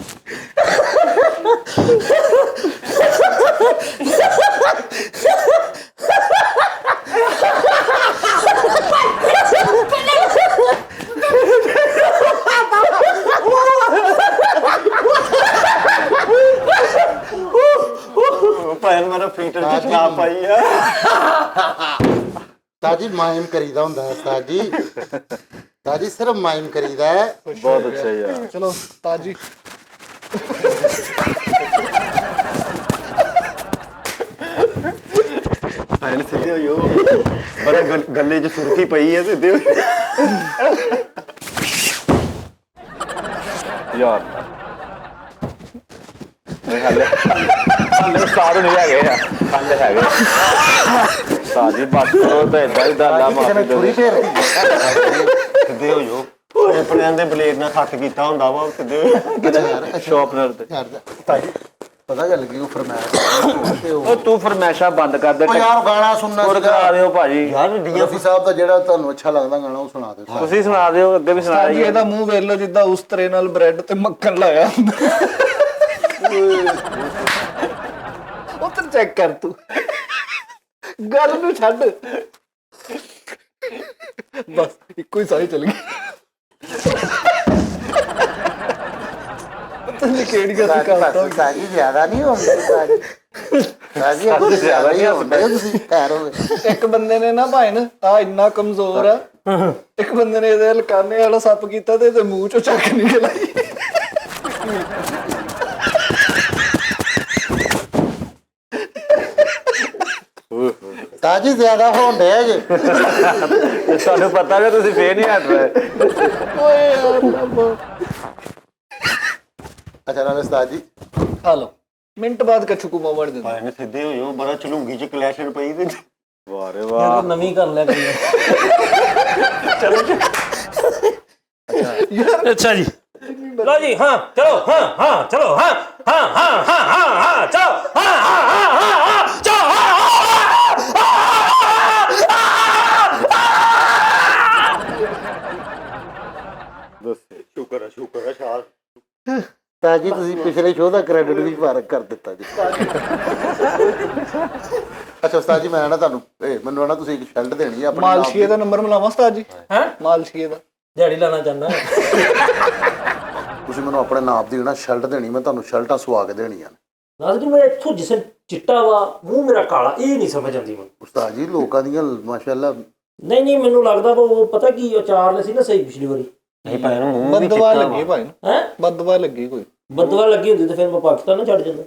ਭਾਈ ਨੇ ਮੇਰਾ ਫਿਲਟਰ 'ਚ ਸ਼ਰਾਬ ਪਾਈ ਆ। ਤਾਜੀ ਮਾਇਮ ਕਰੀਦਾ ਹੁੰਦਾ ਹੈ ਤਾਜੀ ਤਾਜੀ ਸਿਰਫ ਮਾਇਮ ਕਰੀਦਾ ਹੈ। ਬਹੁਤ ਅੱਛਾ ਯਾਰ। ਚਲੋ ਤਾਜੀ ਭਾਈ ਨੇ ਸਿੱਧੇ ਹੋ ਜੋ ਬੜਾ ਗੱਲੇ 'ਚ ਸੁਰਖੀ ਪਈ ਹੈ ਸਿੱਧੇ ਹੋ ਯਾਰ ਇਹ ਹਾਲੇ ਉਸਤਾਦ ਨਹੀਂ ਹੈਗੇ ਆ ਹਾਲੇ ਹੈਗੇ ਉਸਤਾਦ ਜੀ ਬਸ ਕਰੋ ਤਾਂ ਏਦਾਂ ਹੀ ਦਾਲਾ ਮਾਫੀ ਦੇ ਸਿੱਧੇ ਹੋ ਜੋ ਆਪਣਿਆਂ ਦੇ ਬਲੇਡ ਨਾਲ ਕੱਟ ਕੀਤਾ ਹੁੰਦਾ ਵਾ ਸਿੱਧੇ ਹੋ ਜਾਓ। ਸ਼ਾਰਪਨਰ ਤੇ ਤਾਜੀ ਪਤਾ ਗੱਲ ਕੀ ਉਹ ਫਰਮਾਇਸ਼ ਤੇ ਉਹ ਤੂੰ ਫਰਮੈਸ਼ਾ ਬੰਦ ਕਰ ਦੇ ਉਹ ਯਾਰ ਗਾਣਾ ਸੁਣਨਾ ਹੋਰ ਕਰਾ ਦਿਓ ਭਾਜੀ। ਯਾਰ ਰਫੀ ਸਾਹਿਬ ਦਾ ਜਿਹੜਾ ਤੁਹਾਨੂੰ ਅੱਛਾ ਲੱਗਦਾ ਗਾਣਾ ਉਹ ਸੁਣਾ ਦਿਓ ਤੁਸੀਂ ਸੁਣਾ ਦਿਓ ਅੱਗੇ ਵੀ ਸੁਣਾ ਜੀ ਰਹੀ ਇਹਦਾ ਮੂੰਹ ਵੇਖ ਲਓ ਜਿੱਦਾਂ ਉਸ ਤਰ੍ਹਾਂ ਨਾਲ ਬ੍ਰੈਡ ਤੇ ਮੱਖਣ ਲਾਇਆ ਹੁੰਦਾ। ਉੱਧਰ ਚੈੱਕ ਕਰ ਤੂੰ ਗੱਲ ਨੂੰ ਛੱਡ ਬਸ ਇੱਕੋ ਹੀ ਸਾਰੀ ਚਲ ਗਈ। ਪਤਾ ਨਹੀਂ ਕਿਹੜੀਆਂ ਸੀ ਕਰਦਾ ਤਾਜੀ ਜ਼ਿਆਦਾ ਨਹੀਂ ਹੁੰਦੀ ਤਾਜੀ ਕੁਝ ਜ਼ਿਆਦਾ ਨਹੀਂ ਹੁੰਦੀ ਤੁਸੀਂ ਠਹਿਰੋ। ਇੱਕ ਬੰਦੇ ਨੇ ਨਾ ਭਾਈ ਨਾ ਆ ਇੰਨਾ ਕਮਜ਼ੋਰ ਆ ਇੱਕ ਬੰਦੇ ਨੇ ਇਹਦੇ ਲਕਾਨੇ ਵਾਲਾ ਸੱਪ ਕੀਤਾ ਤੇ ਇਹਦੇ ਮੂੰਹ ਚੋਂ ਚੱਕ ਨਿਕਲ ਆਈ। ਤਾਜੀ ਜ਼ਿਆਦਾ ਹੁੰਦੇ ਆ ਜੇ ਤੁਹਾਨੂੰ ਪਤਾ ਵੀ ਤੁਸੀਂ ਫੇਰ ਨਹੀਂ ਹਟ ਰਹੇ। ਓਏ ਯਾਰ ਅੱਛਾ ਨਾਲੇ ਉਸਤਾਦ ਜੀ ਆ ਲੋ ਮਿੰਟ ਬਾਅਦ ਕਛੂ ਮਾ ਵੜ ਦਿੰਦਾ। ਭਾਈ ਨੇ ਸਿੱਧੇ ਹੋ ਜੋ ਬੜਾ ਚਲੂੰਗੀ 'ਚ ਕਲੈਸ਼ਰ ਪਈ ਤੇ ਵਾਹ ਰੇ ਵਾਹ ਨਵੀਂ ਕਰ ਲਿਆ ਕਰੀ ਅੱਛਾ ਜੀ ਲਓ ਜੀ ਹਾਂ ਚਲੋ ਹਾਂ ਚਲੋ ਹਾਂ ਚਲੋ ਹਾਂ ਚਲੋ ਸ਼ੁਕਰ ਹੈ ਸ਼ਾਲ ਤਾਜੀ ਤੁਸੀਂ ਪਿਛਲੇ ਸ਼ੋਅ ਦਾ ਕ੍ਰੈਡਿਟ ਵੀ ਫਰਕ ਕਰ ਦਿੱਤਾ ਜੀ। ਅੱਛਾ ਉਸਤਾਦ ਜੀ ਮੈਂ ਨਾ ਤੁਹਾਨੂੰ ਮੈਨੂੰ ਨਾ ਤੁਸੀਂ ਇੱਕ ਸ਼ਰਟ ਦੇਣੀ ਹੈ ਆਪਣੀ ਮਾਲਸ਼ੀਏ ਦਾ ਨੰਬਰ ਮਿਲਾਵਾਂ ਉਸਤਾਦ ਜੀ? ਹੈ ਮਾਲਸ਼ੀਏ ਦਾ ਦਿਹਾੜੀ ਲਾਣਾ ਚਾਹੁੰਦਾ ਤੁਸੀਂ ਮੈਨੂੰ ਆਪਣੇ ਨਾਪ ਦੀ ਨਾ ਸ਼ਰਟ ਦੇਣੀ ਮੈਂ ਤੁਹਾਨੂੰ ਸ਼ਰਟਾਂ ਸਵਾ ਕੇ ਦੇਣੀਆਂ ਨਾਜ਼ਰੀਨ ਮੈਂ ਇੱਥੋਂ ਜਿਸਮ ਚਿੱਟਾ ਵਾ ਮੂੰਹ ਮੇਰਾ ਕਾਲਾ ਇਹ ਨਹੀਂ ਸਮਝ ਆਉਂਦੀ ਮੈਨੂੰ। ਉਸਤਾਦ ਜੀ ਲੋਕਾਂ ਦੀਆਂ ਮਾਸ਼ਾਅੱਲਾ ਨਹੀਂ ਮੈਨੂੰ ਲੱਗਦਾ ਉਹ ਪਤਾ ਕੀ ਉਹ ਚਾਰ ਨੇ ਸੀ ਨਾ ਸਹੀ ਪਿਛਲੀ ਵਾਰੀ ਨਹੀਂ ਭਾਈ ਨੂੰ ਮੂੰਹ ਵੀ ਬਦਵਾ ਚਿੱਟਾ ਲੱਗੀ ਭਾਈ ਨੂੰ ਹੈ ਬਦਵਾ ਲੱਗੀ ਕੋਈ ਬਦਵਾ ਲੱਗੀ ਹੁੰਦੀ ਤੇ ਫਿਰ ਮੈਂ ਪਾਕਿਸਤਾਨ ਨਾ ਛੱਡ ਜਾਂਦਾ।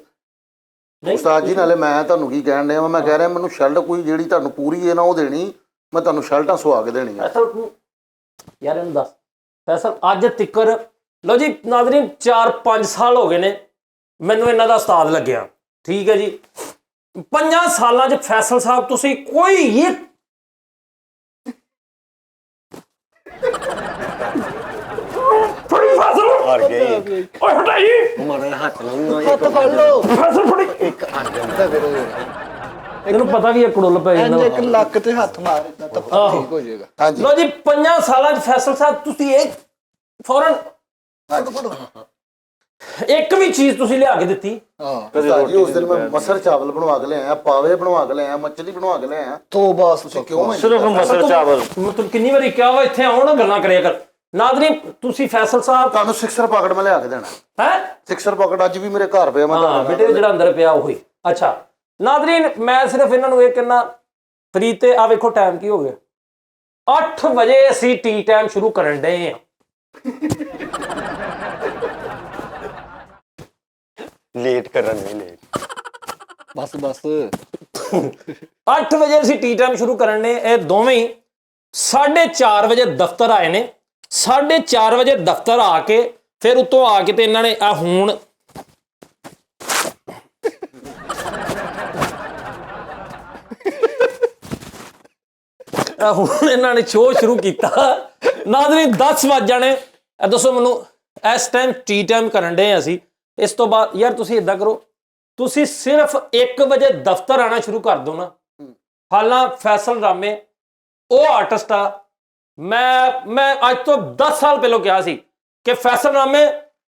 ਨਹੀਂ ਉਸਤਾਦ ਜੀ ਨਾਲੇ ਮੈਂ ਤੁਹਾਨੂੰ ਕੀ ਕਹਿਣ ਡਿਆ ਮੈਂ ਕਹਿ ਰਿਹਾ ਮੈਨੂੰ ਸ਼ਰਟ ਕੋਈ ਜਿਹੜੀ ਤੁਹਾਨੂੰ ਪੂਰੀ ਹੈ ਨਾ ਉਹ ਦੇਣੀ ਮੈਂ ਤੁਹਾਨੂੰ ਸ਼ਰਟਾਂ ਸਵਾ ਕੇ ਦੇਣੀਆਂ। ਫੈਸਲ ਤੂੰ ਯਾਰ ਇਹਨੂੰ ਦੱਸ ਫੈਸਲ ਅੱਜ ਤਿੱਕਰ ਲਓ ਜੀ ਨਾਜ਼ਰੀਨ 4-5 ਸਾਲ ਹੋ ਗਏ ਨੇ ਮੈਨੂੰ ਇਹਨਾਂ ਦਾ ਉਸਤਾਦ ਲੱਗਿਆ ਠੀਕ ਹੈ ਜੀ 5 ਸਾਲਾਂ 'ਚ ਫੈਸਲ ਸਾਹਿਬ ਤੁਸੀਂ ਕੋਈ ਇੱਕ ਫੜੀ ਫੈਸਲ ਹਾਰ ਗਏ ਓਏ ਹਟਾਈ ਮਾਰੇ ਹੱਥ ਲਾਉਂਗਾ ਹੱਥ ਫੜ ਲਓ ਫੈਸਲ ਫੜੀ ਇੱਕ ਆ ਜਾਂਦਾ ਇਹਨੂੰ ਪਤਾ ਵੀ ਇਹ ਕੜੁੱਲ ਪੈ ਜਾਂਦਾ ਇੱਕ ਲੱਕ ਤੇ ਹੱਥ ਮਾਰ ਦਿੱਤਾ ਤਾਂ ਠੀਕ ਹੋ ਜਾਏਗਾ। ਹਾਂਜੀ ਲਓ ਜੀ 5 ਸਾਲਾਂ 'ਚ ਫੈਸਲ ਸਾਹਿਬ ਤੁਸੀਂ ਇੱਕ ਫੌਰਨ ਇੱਕ ਵੀ ਚੀਜ਼ ਤੁਸੀਂ ਲਿਆ ਕੇ ਦਿੱਤੀ ਹਾਂ ਉਸਤਾਦ ਜੀ ਉਸ ਦਿਨ ਮੈਂ ਮਸਰ ਚਾਵਲ ਬਣਵਾ ਕੇ ਲਿਆਇਆ ਪਾਵੇ ਬਣਵਾ ਕੇ ਲਿਆਇਆ ਮੱਛਲੀ ਬਣਵਾ ਕੇ ਲਿਆਇਆ ਤੋਬਾ ਤੁਸੀਂ ਕਿਉਂ ਮੈਂ ਸਿਰਫ ਮਸਰ ਚਾਵਲ ਮਤਲਬ ਕਿੰਨੀ ਵਾਰੀ ਕਿਹਾ ਵਾ ਇੱਥੇ ਆਉਣ ਗੱਲਾਂ ਕਰਿਆ ਕਰ ਨਾਜ਼ਰੀਨ ਤੁਸੀਂ ਫੈਸਲ ਸਾਹਿਬ ਤੁਹਾਨੂੰ ਸਿਕਸਰ ਪਾਕਟ ਮੈਂ ਲਿਆ ਕੇ ਦੇਣਾ ਹੈ ਸਿਕਸਰ ਪਾਕਟ ਅੱਜ ਵੀ ਮੇਰੇ ਘਰ ਪਿਆ ਮੈਂ ਹਾਂ ਤੁਹਾਨੂੰ ਬੇਟੇ ਜਿਹੜਾ ਅੰਦਰ ਪਿਆ ਉਹੀ ਅੱਛਾ ਨਾਜ਼ਰੀਨ ਮੈਂ ਸਿਰਫ ਇਹਨਾਂ ਨੂੰ ਇਹ ਕਹਿਣਾ ਫਰੀ ਤੇ ਆ ਵੇਖੋ ਟਾਈਮ ਕੀ ਹੋ ਗਿਆ 8 ਵਜੇ ਅਸੀਂ ਟੀ ਟਾਈਮ ਸ਼ੁਰੂ ਕਰਨ ਡਏ ਆ। ਲੇਟ ਕਰਨ ਨਹੀਂ ਲੇਟ। ਬਸ ਬਸ 8 ਵਜੇ ਅਸੀਂ ਟੀ ਟਾਈਮ ਸ਼ੁਰੂ ਕਰਨ ਨੇ। ਇਹ ਦੋਵੇਂ ਹੀ 4:30 ਵਜੇ ਦਫ਼ਤਰ ਆਏ ਨੇ। 4:30 ਵਜੇ ਦਫ਼ਤਰ ਆ ਕੇ ਫਿਰ ਉੱਤੋਂ ਆ ਕੇ ਤੇ ਇਹਨਾਂ ਨੇ ਆ ਹੁਣ ਹੁਣ ਇਹਨਾਂ ਨੇ ਸ਼ੋਅ ਸ਼ੁਰੂ ਕੀਤਾ। ਨਾਜ਼ਰੀਨ 10 ਵੱਜ ਜਾਣੇ। ਇਹ ਦੱਸੋ ਮੈਨੂੰ ਇਸ ਟਾਈਮ ਟੀ ਟਾਈਮ ਕਰਨ ਡਏ ਅਸੀਂ। ਇਸ ਤੋਂ ਬਾਅਦ ਯਾਰ ਤੁਸੀਂ ਇਦਾਂ ਕਰੋ, ਤੁਸੀਂ ਸਿਰਫ 1 ਵਜੇ ਦਫ਼ਤਰ ਆਣਾ ਸ਼ੁਰੂ ਕਰ ਦਿਓ ਨਾ। ਹਾਲਾਂ ਫੈਸਲ ਰਾਮੇ ਉਹ ਆਰਟਿਸਟ ਆ। ਮੈਂ ਅੱਜ ਤੋਂ 10 ਸਾਲ ਪਹਿਲਾਂ ਕਿਹਾ ਸੀ ਕਿ ਫੈਸਲ ਰਾਮੇ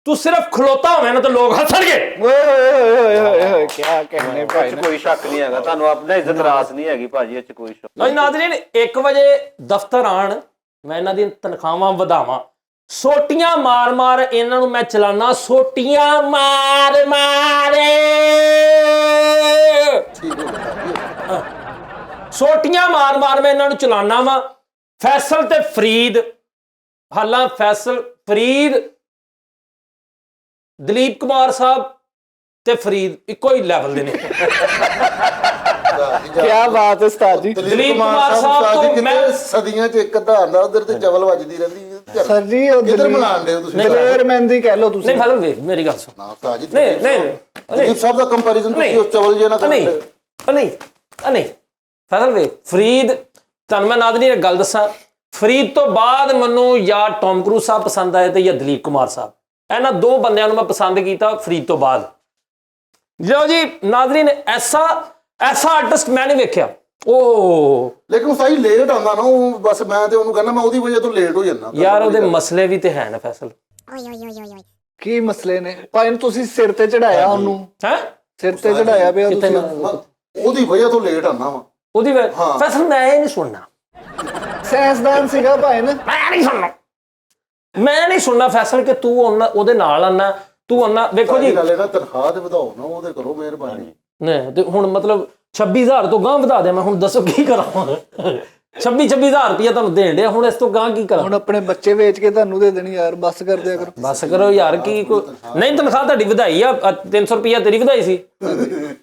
ਤੂੰ ਸਿਰਫ ਖਲੋਤਾ ਹੋਵੇਂ ਨਾ ਤਾਂ ਲੋਕ ਹੱਸਣਗੇ। ਓਏ ਓਏ ਓਏ ਓਏ ਕੀ ਕਹਿਣੇ ਭਾਈ ਇਹ 'ਚ ਕੋਈ ਸ਼ੱਕ ਨਹੀਂ ਹੈਗਾ, ਤੁਹਾਨੂੰ ਆਪਣਾ ਇੱਜ਼ਤ ਰਾਸ ਨਹੀਂ ਹੈਗੀ ਭਾਜੀ, ਇਹ 'ਚ ਕੋਈ ਸ਼ੱਕ ਲਓ ਜੀ ਨਾਜ਼ਰੀਨ 1 ਵਜੇ ਦਫ਼ਤਰ ਆਣ, ਮੈਂ ਇਹਨਾਂ ਦੀਆਂ ਤਨਖਾਹਾਂ ਵਧਾਵਾਂ। ਸੋਟੀਆਂ ਮਾਰ ਮਾਰ ਇਹਨਾਂ ਨੂੰ ਮੈਂ ਚਲਾਨਾ, ਸੋਟੀਆਂ ਮਾਰ ਮਾਰ ਸੋਟੀਆਂ ਮਾਰ ਮਾਰ ਮੈਂ ਇਹਨਾਂ ਨੂੰ ਚਲਾਨਾ ਵਾ। ਫੈਸਲ ਤੇ ਫਰੀਦ, ਹਾਲਾਂ ਫੈਸਲ ਫਰੀਦ ਦਲੀਪ ਕੁਮਾਰ ਸਾਹਿਬ ਤੇ ਫਰੀਦ ਇੱਕੋ ਹੀ ਲੈਵਲ ਦੇ ਨੇ। ਕੀ ਬਾਤ ਹੈ ਉਸਤਾਦ ਜੀ। ਦਲੀਪ ਕੁਮਾਰ ਸਾਹਿਬ ਤੋਂ ਕਿਤੇ ਮੈਂ ਸਦੀਆਂ 'ਚ ਇੱਕ ਧਾਰ ਨਾਲ ਉਧਰ ਤੇ ਚਵਲ ਵੱਜਦੀ ਰਹਿੰਦੀ ਹੈ। ਸਰ ਜੀ ਉਹ ਕਿੱਧਰ ਮਿਲਾਣ ਹੋ ਤੁਸੀਂ? ਦਲੇਰ ਮਹਿੰਦੀ ਕਹਿ ਲਓ ਤੁਸੀਂ। ਨਹੀਂ ਫੈਸਲ ਵੇਖ ਮੇਰੀ ਗੱਲ ਸੁਣ। ਨਾ ਉਸਤਾਦ ਜੀ, ਨਹੀਂ ਨਹੀਂ ਦਲੀਪ ਸਾਹਿਬ ਦਾ ਕੰਪੈਰੀਜ਼ਨ ਤੁਸੀਂ ਉਸ ਚਵਲ ਜੇ ਨਾ ਨਹੀਂ ਕਰਦੇ। ਨਹੀਂ ਫੈਸਲ ਵੇ ਫਰੀਦ, ਤੁਹਾਨੂੰ ਮੈਂ ਨਾਜ਼ਰੀਨ ਇੱਕ ਗੱਲ ਦੱਸਾਂ, ਫਰੀਦ ਤੋਂ ਬਾਅਦ ਮੈਨੂੰ ਜਾਂ ਟੌਮ ਕਰੂਜ਼ ਸਾਹਿਬ ਪਸੰਦ ਆਏ ਤੇ ਜਾਂ ਦਲੀਪ ਕੁਮਾਰ ਸਾਹਿਬ। ਇਹਨਾਂ ਦੋ ਬੰਦਿਆਂ ਨੂੰ ਮੈਂ ਪਸੰਦ ਕੀਤਾ ਫਰੀਦ ਤੋਂ ਬਾਅਦ। ਲਓ ਜੀ ਨਾਜ਼ਰੀਨ ਐਸਾ ਆਰਟਿਸਟ ਮੈਂ ਨਹੀਂ ਵੇਖਿਆ। ਉਹ ਲੇਕਿਨ ਉਹ ਸਹੀ ਲੇਟ ਆਉਂਦਾ ਨਾ, ਉਹ ਬਸ ਮੈਂ ਤੇ ਉਹਨੂੰ ਕਹਿੰਦਾ ਮੈਂ ਉਹਦੀ ਵਜ੍ਹਾ ਤੋਂ ਲੇਟ ਹੋ ਜਾਂਦਾ। ਯਾਰ ਉਹਦੇ ਮਸਲੇ ਵੀ ਤੇ ਹੈ ਨਾ ਫੈਸਲ। ਕੀ ਮਸਲੇ ਨੇ ਭਾਈ ਨੂੰ ਤੁਸੀਂ ਸਿਰ ਤੇ ਚੜਾਇਆ ਉਹਨੂੰ, ਹੈ ਸਿਰ ਤੇ ਚੜਾਇਆ ਪਿਆ ਕਿੱਥੇ ਤੁਸੀਂ। ਉਹਦੀ ਵਜ੍ਹਾ ਤੋਂ ਲੇਟ ਆਉਂਦਾ ਵਾ। ਉਹਦੀ ਫੈਸਲ ਮੈਂ ਇਹ ਨਹੀਂ ਸੁਣਨਾ। ਸਾਇੰਸਦਾਨ ਸੀਗਾ ਭਾਈ ਨਾ। ਮੈਂ ਨਹੀਂ ਸੁਣਨਾ ਫੈਸਲ ਕਿ ਤੂੰ ਉਹਦੇ ਨਾਲ ਆਣਾ, ਤੂੰ ਆਣਾ। ਵੇਖੋ ਜੀ ਗੱਲ ਇਹ ਨਾ ਤਨਖਾਹ ਤੇ ਵਧਾਓ ਨਾ, ਉਹਦੇ ਕਰੋ ਮਿਹਰਬਾਨੀ। ਨਹੀਂ ਤੇ ਹੁਣ ਮਤਲਬ 26,000 ਤੋਂ ਗਾਂ ਵਧਾ ਦਿਆਂ ਮੈਂ, ਹੁਣ ਦੱਸੋ ਕੀ ਕਰਾਂ। 26,000 ਰੁਪਇਆ ਤੁਹਾਨੂੰ ਦੇਣ ਡਿਆ, ਹੁਣ ਇਸ ਤੋਂ ਗਾਂ ਕੀ ਕਰਾਂ। ਹੁਣ ਆਪਣੇ ਬੱਚੇ ਵੇਚ ਕੇ ਤੁਹਾਨੂੰ ਦੇ ਦੇਣੀ ਯਾਰ, ਬੱਸ ਕਰ ਦਿਆ ਕਰੋ। ਬਸ ਕਰੋ ਯਾਰ। ਕੀ ਨਹੀਂ ਤਨਖਾਹ ਤੁਹਾਡੀ ਵਧਾਈ ਆ 300 ਰੁਪਇਆ ਤੇਰੀ ਵਧਾਈ ਸੀ,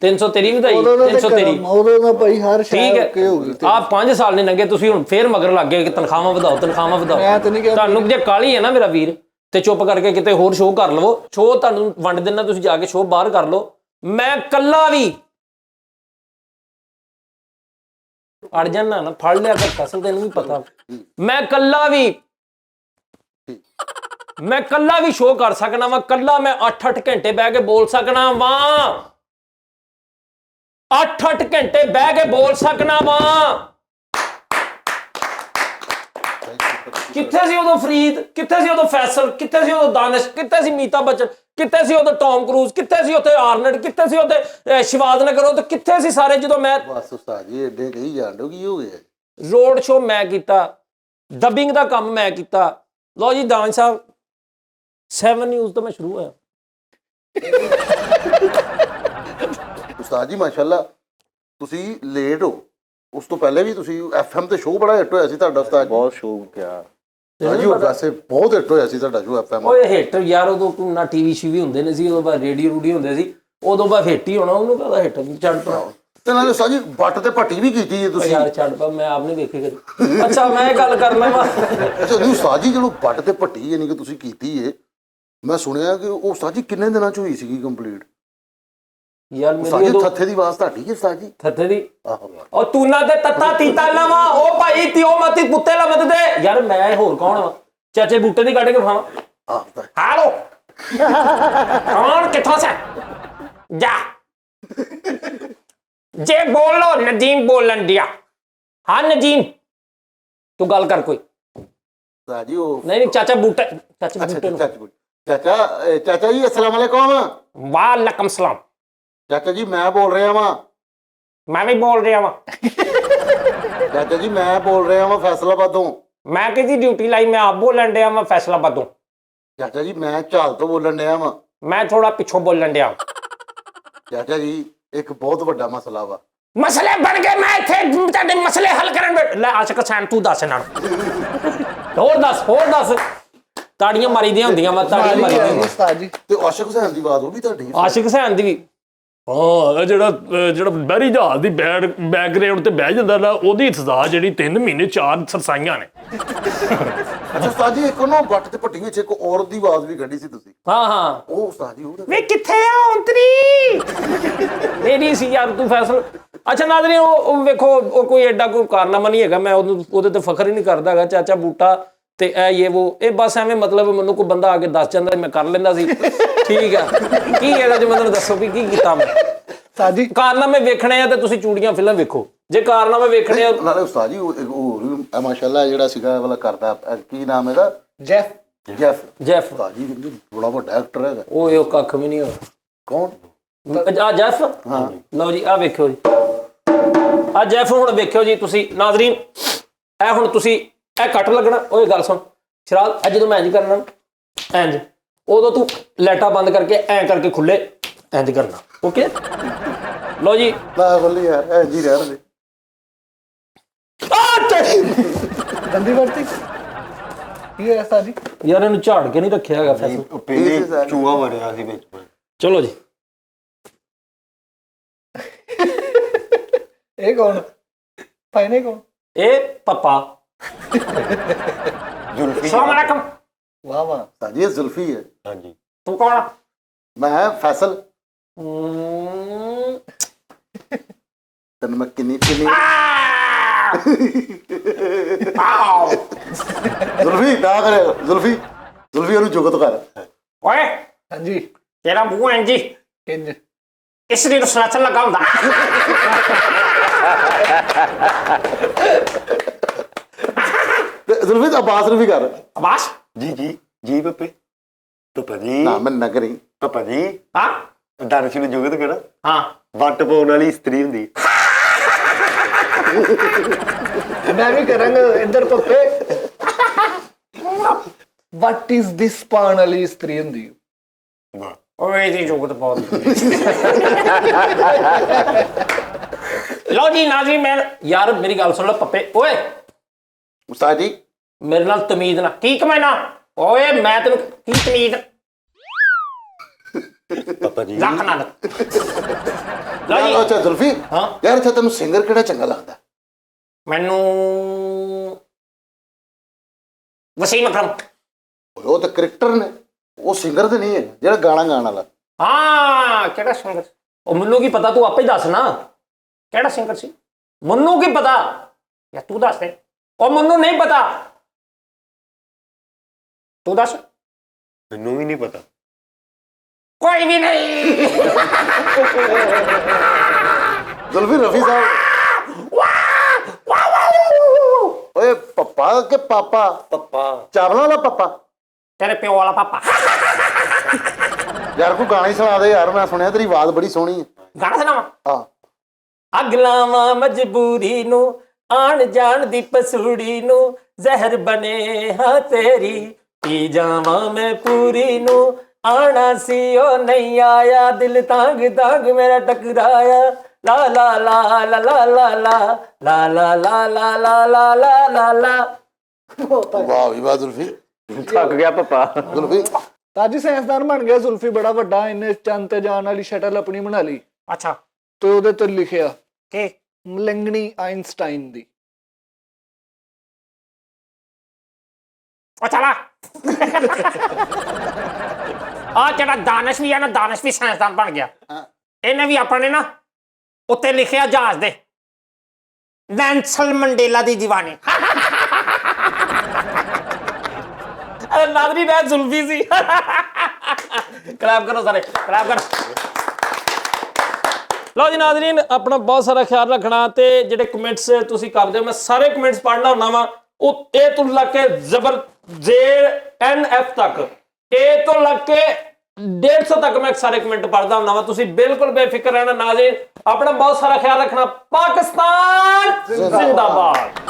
300 ਤੇਰੀ ਵਧਾਈ, 300 ਤੇਰੀ। ਉਦੋਂ ਦਾ ਭਾਈ ਹਰ ਠੀਕ ਸ਼ਾਇਦ ਹੈ ਓਕੇ ਹੋ ਗਈ। ਆ 5 ਸਾਲ ਨਹੀਂ ਲੰਘੇ ਤੁਸੀਂ ਹੁਣ ਫੇਰ ਮਗਰ ਲੱਗ ਗਏ ਕਿ ਤਨਖਾਹਾਂ ਵਧਾਓ ਤਨਖਾਹਾਂ ਵਧਾਓ। ਮੈਂ ਤਾਂ ਨਹੀਂ ਕਿਹਾ। ਤੁਹਾਨੂੰ ਜੇ ਕਾਲੀ ਹੈ ਨਾ ਮੇਰਾ ਵੀਰ ਤੇ ਚੁੱਪ ਕਰਕੇ ਕਿਤੇ ਹੋਰ ਸ਼ੋਅ ਕਰ ਲਵੋ। ਸ਼ੋਅ ਤੁਹਾਨੂੰ ਵੰਡ ਦੇਣਾ, ਤੁਸੀਂ ਜਾ ਕੇ ਸ਼ੋਅ ਬਾਹਰ ਕਰ ਲਓ। ਮੈਂ ਕੱਲਾ ਵੀ ਅੜ ਜਾਣਾ ਨਾ, ਫੜ ਲਿਆ ਕਰ ਫਸਲ, ਤੈਨੂੰ ਵੀ ਪਤਾ। ਮੈਂ ਕੱਲਾ ਵੀ ਸ਼ੋਅ ਕਰ ਸਕਣਾ ਵਾ। ਕੱਲਾ ਮੈਂ 8-8 ਘੰਟੇ ਬਹਿ ਕੇ ਬੋਲ ਸਕਣਾ ਵਾ। 8-8 ਘੰਟੇ ਬਹਿ ਕੇ ਬੋਲ ਸਕਣਾ ਵਾ। ਕਿੱਥੇ ਸੀ ਉਦੋਂ ਫਰੀਦ, ਕਿੱਥੇ ਸੀ ਉਦੋਂ ਫੈਸਲ, ਕਿੱਥੇ ਸੀ ਉਦੋਂ ਦਾਨਿਸ਼, ਕਿੱਥੇ ਸੀ ਮੀਤਾ ਬੱਚਨ, ਕਿੱਥੇ ਸੀ ਉਦੋਂ ਟੌਮ ਕਰੂਜ਼, ਕਿੱਥੇ ਸੀ ਉੱਥੇ ਆਰਨਲਡ, ਕਿੱਥੇ ਸੀ ਉੱਥੇ ਸ਼ਿਵਾਦ ਨਗਰ, ਉਹ ਕਿੱਥੇ ਸੀ ਸਾਰੇ ਜਦੋਂ ਮੈਂ ਬਸ ਉਸਤਾਦ ਜੀ ਏਡੇ ਕਹੀ ਜਾਂਦੇ ਹੋ, ਕੀ ਹੋ ਗਿਆ? ਰੋਡ ਸ਼ੋਅ ਮੈਂ ਕੀਤਾ, ਡੱਬਿੰਗ ਦਾ ਕੰਮ ਮੈਂ ਕੀਤਾ। ਲਓ ਜੀ ਦਾਨ ਸਾਹਿਬ 7 ਨਿਊਜ਼ ਤੋਂ ਮੈਂ ਸ਼ੁਰੂ ਹੋਇਆ। ਉਸਤਾਦ ਜੀ ਮਾਸ਼ਾਅੱਲਾ ਤੁਸੀਂ ਲੇਟ ਹੋ। ਉਸ ਤੋਂ ਪਹਿਲੇ ਵੀ ਤੁਸੀਂ FM ਤੇ ਸ਼ੋਅ ਬੜਾ ਹਿੱਟ ਹੋਇਆ ਸੀ ਤੁਹਾਡਾ ਉਸਤਾਦ ਜੀ। ਬਹੁਤ ਸ਼ੌਕ ਕਿਆ ਹਾਂਜੀ ਉਹ ਵੈਸੇ ਬਹੁਤ ਹਿੱਟ ਹੋਇਆ ਸੀ ਤੁਹਾਡਾ ਸ਼ੋਅ FM। ਓਏ ਹਿੱਟ ਯਾਰ ਉਦੋਂ ਨਾ ਟੀਵੀ ਸ਼ੀਵੀ ਹੁੰਦੇ ਨੇ ਸੀ, ਉਦੋਂ ਬਾਅਦ ਰੇਡੀਓ ਰੂਡੀ ਹੁੰਦੇ ਸੀ, ਉਦੋਂ ਬਾਅਦ ਹਿੱਟ ਹੀ ਹੋਣਾ। ਉਹਨੂੰ ਕਹਦਾ ਹਿੱਟ ਛੱਡ ਪਾ ਤੇ ਨਾਲੇ ਉਸਤਾਦ ਜੀ ਬੱਟ ਤੇ ਭੱਟੀ ਵੀ ਕੀਤੀ ਹੈ ਤੁਸੀਂ। ਯਾਰ ਛੱਡ ਪਾ, ਮੈਂ ਆਪ ਨਹੀਂ ਵੇਖੀ ਕਰੀ। ਅੱਛਾ ਮੈਂ ਇਹ ਗੱਲ ਕਰ ਲਵਾਂ। ਅੱਛਾ ਨਹੀਂ ਉਸਤਾਦ ਜੀ ਜਦੋਂ ਬੱਟ ਤੇ ਭੱਟੀ ਯਾਨੀ ਕਿ ਤੁਸੀਂ ਕੀਤੀ ਹੈ, ਮੈਂ ਸੁਣਿਆ ਕਿ ਉਹ ਉਸਤਾਦ ਜੀ ਕਿੰਨੇ ਦਿਨਾਂ ਚ ਹੋਈ ਸੀਗੀ ਕੰਪਲੀਟ? ਯਾਰ ਉਸਤਾਦ ਮੇਰੀ ਜੀ ਉਦੋਂ ਥੱਥੇ ਦੀ ਆਵਾਜ਼ ਤੁਹਾਡੀ ਹੈ ਉਸਤਾਦ ਜੀ? ਥੱਥੇ ਦੀ ਆਹੋ ਉਹ ਤੂਨਾ ਤੇ ਤੱਤਾ ਤੀਤਾ ਲਵਾ, ਉਹ ਭਾਈ ਤਿਓ ਮਤੀ ਪੁੱਤੇ ਲਾ ਮਤ ਦੇ। ਯਾਰ ਮੈਂ ਹੋਰ ਕੌਣ ਵਾ? ਚਾਚੇ ਬੂਟੇ ਦੀ ਕੱਢ ਕੇ ਖਾਵਾਂ। ਆਹ ਹਾਲੋ ਕੌਣ ਕਿੱਥੋਂ ਸੇ ਜਾ ਜੇ ਬੋਲੋ। ਨਦੀਮ ਬੋਲਣ ਦਿਆ। ਹਾਂ ਨਦੀਮ ਤੂੰ ਗੱਲ ਕਰ ਕੋਈ। ਉਸਤਾਦ ਜੀ ਉਹ ਨਹੀਂ ਚਾਚਾ ਬੂਟੇ, ਚਾਚਾ ਅੱਛਾ ਬੂਟੇ ਨੂੰ। ਚਾਚਾ ਜੀ ਅਸਲਾਮ ਵਾਲੇਕੁਮ। ਵਾਲੇਕਮ ਸਲਾਮ। ਚਾਚਾ ਜੀ ਮੈਂ ਬੋਲ ਰਿਹਾ ਵਾਂ। ਮੈਂ ਵੀ ਬੋਲ ਰਿਹਾ ਵਾਂ। ਚਾਚਾ ਜੀ ਮੈਂ ਬੋਲ ਰਿਹਾ ਵਾਂ ਫੈਸਲਾਬਾਦੋਂ। ਮੈਂ ਕਿਹਦੀ ਡਿਊਟੀ ਲਾਈ? ਮੈਂ ਆਪ ਬੋਲਣ ਡਿਆ ਵਾਂ ਫੈਸਲਾਬਾਦੋਂ। ਚਾਚਾ ਜੀ ਮੈਂ ਝਾਲ ਤੋਂ ਬੋਲਣ ਡਿਆ ਵਾਂ। ਮੈਂ ਥੋੜਾ ਪਿੱਛੋਂ ਬੋਲਣ ਡਿਆ। ਚਾਚਾ ਜੀ ਇੱਕ ਬਹੁਤ ਵੱਡਾ ਮਸਲਾ ਵਾ। ਮਸਲੇ ਬਣ ਗਏ ਮੈਂ ਇੱਥੇ ਤੁਹਾਡੇ ਮਸਲੇ ਹੱਲ ਕਰਨ ਲੈ ਆਸ਼ਿਕ ਹਸੈਨ ਤੂੰ ਦੱਸ ਇਹਨਾਂ ਨੂੰ ਹੋਰ ਦੱਸ ਤਾੜੀਆਂ ਮਾਰੀਦੀਆਂ ਹੁੰਦੀਆਂ ਵਾ ਤਾੜੀਆਂ ਮਾਰੀਦੀਆਂ ਹੁੰਦੀਆਂ ਉਸਤਾਦ ਜੀ ਤੇ ਆਸ਼ਿਕ ਹੁਸੈਨ ਦੀ ਆਵਾਜ਼ ਉਹ ਵੀ ਤੁਹਾਡੀ ਹੈ? ਆਸ਼ਿਕ ਹਸੈਨ ਦੀ ਵੀ ਹਾਂ ਜਿਹੜਾ ਬਹਿਰੀ ਜਹਾਜ਼ ਦੀ ਬੈਕਗ੍ਰਾਉਂਡ ਤੇ ਬਹਿ ਜਾਂਦਾ ਨਾ ਉਹਦੀ ਸਜ਼ਾ ਜਿਹੜੀ 3 ਮਹੀਨੇ 4 ਸਰਸਾਈਆਂ ਨੇ ਅੱਛਾ ਉਸਤਾਦ ਜੀ ਇੱਕ ਉਹਨੂੰ ਗੱਟ ਤੇ ਭੱਟੀ ਵਿੱਚ ਇੱਕ ਔਰਤ ਦੀ ਆਵਾਜ਼ ਵੀ ਕੱਢੀ ਸੀ ਤੁਸੀਂ ਹਾਂ ਉਹ ਉਸਤਾਦ ਜੀ ਉਹ ਵੇ ਕਿੱਥੇ ਆ ਔਂਤਰੀ ਮੇਰੀ ਸੀ ਯਾਰ ਤੂੰ ਫੈਸਲਾ ਅੱਛਾ ਨਾਜ਼ਰੀਨ ਉਹ ਵੇਖੋ ਉਹ ਕੋਈ ਐਡਾ ਕੋਈ ਕਾਰਨਾਮਾ ਨਹੀਂ ਹੈਗਾ ਮੈਂ ਉਹਦੇ ਤੇ ਫਖਰ ਹੀ ਨਹੀਂ ਕਰਦਾ ਹੈਗਾ ਚਾਚਾ ਬੂਟਾ ਤੇ ਇਹ ਬਸ ਐਵੇਂ ਮਤਲਬ ਮੈਨੂੰ ਕੋਈ ਬੰਦਾ ਆ ਕੇ ਦੱਸ ਜਾਂਦਾ ਮੈਂ ਕਰ ਲੈਂਦਾ ਸੀ ਠੀਕ ਆ ਕੀ ਇਹਦਾ ਜੇ ਮੈਨੂੰ ਦੱਸੋ ਵੀ ਕੀ ਕੀਤਾ ਮੈਂ ਸਾਜੀ ਕਾਰਨਾਮੇ ਵੇਖਣੇ ਆ ਤੇ ਤੁਸੀਂ ਚੂੜੀਆਂ ਫਿਲਮ ਵੇਖੋ ਜੇ ਕਾਰਨਾਮੇ ਵੇਖਣੇ ਆ ਨਾਲੇ ਉਸਤਾਦ ਜੀ ਉਹ ਮਾਸ਼ਾਅੱਲਾ ਜਿਹੜਾ ਸੀਗਾ ਵਾਲਾ ਕਰਦਾ ਕੀ ਨਾਮ ਇਹਦਾ ਜੈਫ ਜੈਫ ਉਸਤਾਦ ਜੀ ਬੜਾ ਵੱਡਾ ਐਕਟਰ ਹੈਗਾ ਓਏ ਉਹ ਕੱਖ ਵੀ ਨਹੀਂ ਹੋਇਆ ਕੌਣ ਆ ਜੈਫ ਹਾਂ ਲਓ ਜੀ ਆ ਵੇਖਿਓ ਜੀ ਆ ਜੈਫ ਹੁਣ ਵੇਖਿਓ ਜੀ ਤੁਸੀਂ ਨਾਜ਼ਰੀਨ ਇਹ ਹੁਣ ਤੁਸੀਂ ਇਹ ਕੱਟ ਲੱਗਣਾ ਓਏ ਗੱਲ ਸੁਣ ਸ਼ਰਾਬ ਅੱਜ ਜਦੋਂ ਮੈਂ ਇੰਜ ਕਰਨਾ ਇੰਜ ਉਦੋਂ ਤੂੰ ਲਾਈਟਾਂ ਬੰਦ ਕਰਕੇ ਐਂ ਕਰਕੇ ਖੁੱਲੇ ਇੰਜ ਕਰਨਾ ਓਕੇ ਲਓ ਜੀ ਨਾ ਬੱਲੀ ਯਾਰ ਐ ਜੀ ਰਹਿਣ ਦੇ ਗੰਦੀ ਵਰਤੀ ਕੀ ਹੋਇਆ ਉਸਤਾਦ ਜੀ ਯਾਰ ਇਹਨੂੰ ਝਾੜ ਕੇ ਨਹੀਂ ਰੱਖਿਆ ਹੈਗਾ ਫੈਸਲ ਉਹ ਪਹਿਲੇ ਚੂਹਾ ਵੜਿਆ ਸੀ ਵਿੱਚ ਚਲੋ ਜੀ ਇਹ ਕੌਣ ਪਾਇਨੇ ਕੌਣ ਇਹ ਪਪਾ ਜ਼ੁਲਫੀ ਸਲਾਮ ਅਲੈਕਮ ਵਾਹ ਵਾਹ ਉਸਤਾਦ ਜੀ ਇਹ ਜ਼ੁਲਫੀ ਹੈ ਹਾਂਜੀ ਤੂੰ ਕੌਣ ਆ? ਮੈਂ ਫੈਸਲ ਹਮ, ਤੈਨੂੰ ਮੈਂ ਕਿੰਨੀ ਆਓ ਜ਼ੁਲਫੀ ਨਾ ਕਰੇ ਜ਼ੁਲਫੀ ਉਹਨੂੰ ਜੁਗਤ ਕਰ ਓਏ ਹਾਂਜੀ ਤੇਰਾ ਮੂੰਹ ਇੰਜੀ ਇੰਜ ਇਸ ਲਈ ਰਸਲਾਚਨ ਲੱਗਾ ਹੁੰਦਾ ਜ਼ੁਲਫੀ ਤਾਂ ਆਵਾਜ਼ ਨੂੰ ਵੀ ਕਰ ਅਬਾਸ਼ ਜੀ ਪਪਾ ਜੀ ਨਾ ਮੈਂ ਨਾ ਕਰੀ ਪਪਾ ਜੀ ਹਾਂ ਦਰਸ਼ ਨੂੰ ਜੁਗਤ ਕਿਹੜਾ ਹਾਂ ਵੱਟ ਪਾਉਣ ਵਾਲੀ ਇਸਤਰੀ ਹੁੰਦੀ ਮੈਂ ਵੀ ਕਰਾਂਗਾ ਇੱਧਰ ਪੱਪੇ ਵਾਟ ਇਜ਼ ਦਿਸ ਪਾਣ ਵਾਲੀ ਇਸਤਰੀ ਹੁੰਦੀ ਵਾਹ ਓਏ ਦੀ ਜੁਗਤ ਬਹੁਤ ਲਓ ਜੀ ਨਾਜ਼ਰੀ ਮੈਂ ਯਾਰ ਮੇਰੀ ਗੱਲ ਸੁਣ ਲਓ ਪੱਪੇ ਓਏ ਉਸਤਾਦ ਜੀ ਮੇਰੇ ਨਾਲ ਤਮੀਜ਼ ਨਾ ਕੀ ਕਮੈਨਾ ਓਏ ਮੈਂ ਤੈਨੂੰ ਕੀ ਤਮੀਜ਼ ਪਪਾ ਜੀ ਲੱਖ ਨਾਲ ਲਓ ਜੀ ਅੱਛਾ ਜ਼ੁਲਫੀ ਹਾਂ ਯਾਰ ਅੱਛਾ ਤੈਨੂੰ ਸਿੰਗਰ ਕਿਹੜਾ ਚੰਗਾ ਲੱਗਦਾ ਮੈਨੂੰ ਵਸੀਮ ਅਕਰਮ ਉਹ ਤਾਂ ਕ੍ਰਿਕਟਰ ਨੇ ਉਹ ਸਿੰਗਰ ਤੇ ਨਹੀਂ ਹੈ ਜਿਹੜਾ ਗਾਣਾ ਗਾਣ ਵਾਲਾ ਹਾਂ ਕਿਹੜਾ ਸਿੰਗਰ ਉਹ ਮੈਨੂੰ ਕੀ ਪਤਾ ਤੂੰ ਆਪੇ ਹੀ ਦੱਸ ਨਾ ਕਿਹੜਾ ਸਿੰਗਰ ਸੀ ਮੈਨੂੰ ਕੀ ਪਤਾ ਯਾ ਤੂੰ ਦੱਸ ਦੇ ਉਹ ਮੈਨੂੰ ਨਹੀਂ ਪਤਾ ਤੂੰ ਦੱਸ ਮੈਨੂੰ ਵੀ ਨਹੀਂ ਪਤਾ ਕੋਈ ਵੀ ਨਹੀਂ ਜ਼ੁਲਫੀ ਰਫੀ ਸਾਹਿਬ ਓਏ ਪਪਾ ਕੇ ਪਾਪਾ ਚਾਵਲਾਂ ਵਾਲਾ ਪਪਾ ਤੇਰੇ ਪਿਓ ਵਾਲਾ ਪਾਪਾ ਯਾਰ ਕੋਈ ਗਾਣਾ ਹੀ ਸੁਣਾ ਦੇ ਯਾਰ ਮੈਂ ਸੁਣਿਆ ਤੇਰੀ ਆਵਾਜ਼ ਬੜੀ ਸੋਹਣੀ ਹੈ ਗਾਣਾ ਸੁਣਾਵਾ ਹਾਂ ਅੱਗ ਲਾਵਾਂ ਮਜਬੂਰੀ ਨੂੰ ਆਣ ਜਾਣ ਦੀ ਪਸੂੜੀ ਨੂੰ ਜ਼ਹਿਰ ਬਣੇ ਹਾਂ ਤੇਰੀ ਪੀ ਜਾਵਾਂ ਮੈਂ ਪੂਰੀ ਨੂੰ ਆਣਾ ਸੀ ਉਹ ਨਹੀਂ ਆਇਆ ਦਿਲ ਤਾਂਗ ਤਾਂਗ ਮੇਰਾ ਟਕਰਾਇਆ ਲਾ ਲਾ ਲਾ ਲਾ ਲਾ ਲਾ ਲਾ ਲਾ ਲਾ ਲਾ ਲਾ ਲਾ ਲਾ ਲਾ ਲਾ ਲਾ ਵਾਹ ਵੀ ਵਾਹ ਜ਼ੁਲਫੀ ਥੱਕ ਗਿਆ ਪਪਾ ਜ਼ੁਲਫੀ ਤਾਜੀ ਸਾਇੰਸਦਾਨ ਬਣ ਗਿਆ ਜ਼ੁਲਫੀ ਬੜਾ ਵੱਡਾ ਇਹਨੇ ਚੰਦ ਤੇ ਜਾਣ ਵਾਲੀ ਸ਼ਟਲ ਆਪਣੀ ਬਣਾ ਲਈ ਅੱਛਾ ਤੇ ਉਹਦੇ ਤੇ ਲਿਖਿਆ ਕੀ ਮਲੰਗਣੀ ਆਇਨਸਟਾਈਨ ਦੀ ਉਹ ਚਲਾ ਆ ਜਿਹੜਾ ਦਾਨਸ਼ ਵੀ ਆ ਨਾ ਦਾਨਸ਼ ਵੀ ਸਾਇੰਸਦਾਨ ਬਣ ਗਿਆ ਇਹਨੇ ਵੀ ਆਪਣੇ ਨਾ ਉੱਤੇ ਲਿਖਿਆ ਜਹਾਜ਼ ਦੇ ਨੈਲਸਨ ਮੰਡੇਲਾ ਦੀ ਦੀਵਾਨੀ ਨਾਜ਼ਰੀਨ ਇਹ ਜ਼ੁਲਫੀ ਸੀ ਕਲਾਪ ਕਰੋ ਸਾਰੇ ਕਲਾਪ ਕਰੋ ਲਓ ਜੀ ਨਾਜ਼ਰੀਨ ਆਪਣਾ ਬਹੁਤ ਸਾਰਾ ਖਿਆਲ ਰੱਖਣਾ ਤੇ ਜਿਹੜੇ ਕਮੈਂਟਸ ਤੁਸੀਂ ਕਰਦੇ ਹੋ ਮੈਂ ਸਾਰੇ ਕਮੈਂਟਸ ਪੜ੍ਹਨਾ ਹੁੰਦਾ ਵਾਂ ਉਹ ਏ ਤੋਂ ਲੱਗ ਕੇ ਜ਼ਬਰ JNF ਤੱਕ ਏ ਤੋਂ ਲੱਗ ਕੇ 150 ਤੱਕ ਮੈਂ ਸਾਰੇ ਕਮੈਂਟ ਪੜ੍ਹਦਾ ਹੁੰਦਾ ਵਾਂ ਤੁਸੀਂ ਬਿਲਕੁਲ ਬੇਫਿਕਰ ਰਹਿਣਾ ਨਾਜ਼ਰੀਨ ਆਪਣਾ ਬਹੁਤ ਸਾਰਾ ਖਿਆਲ ਰੱਖਣਾ ਪਾਕਿਸਤਾਨ ਜ਼ਿੰਦਾਬਾਦ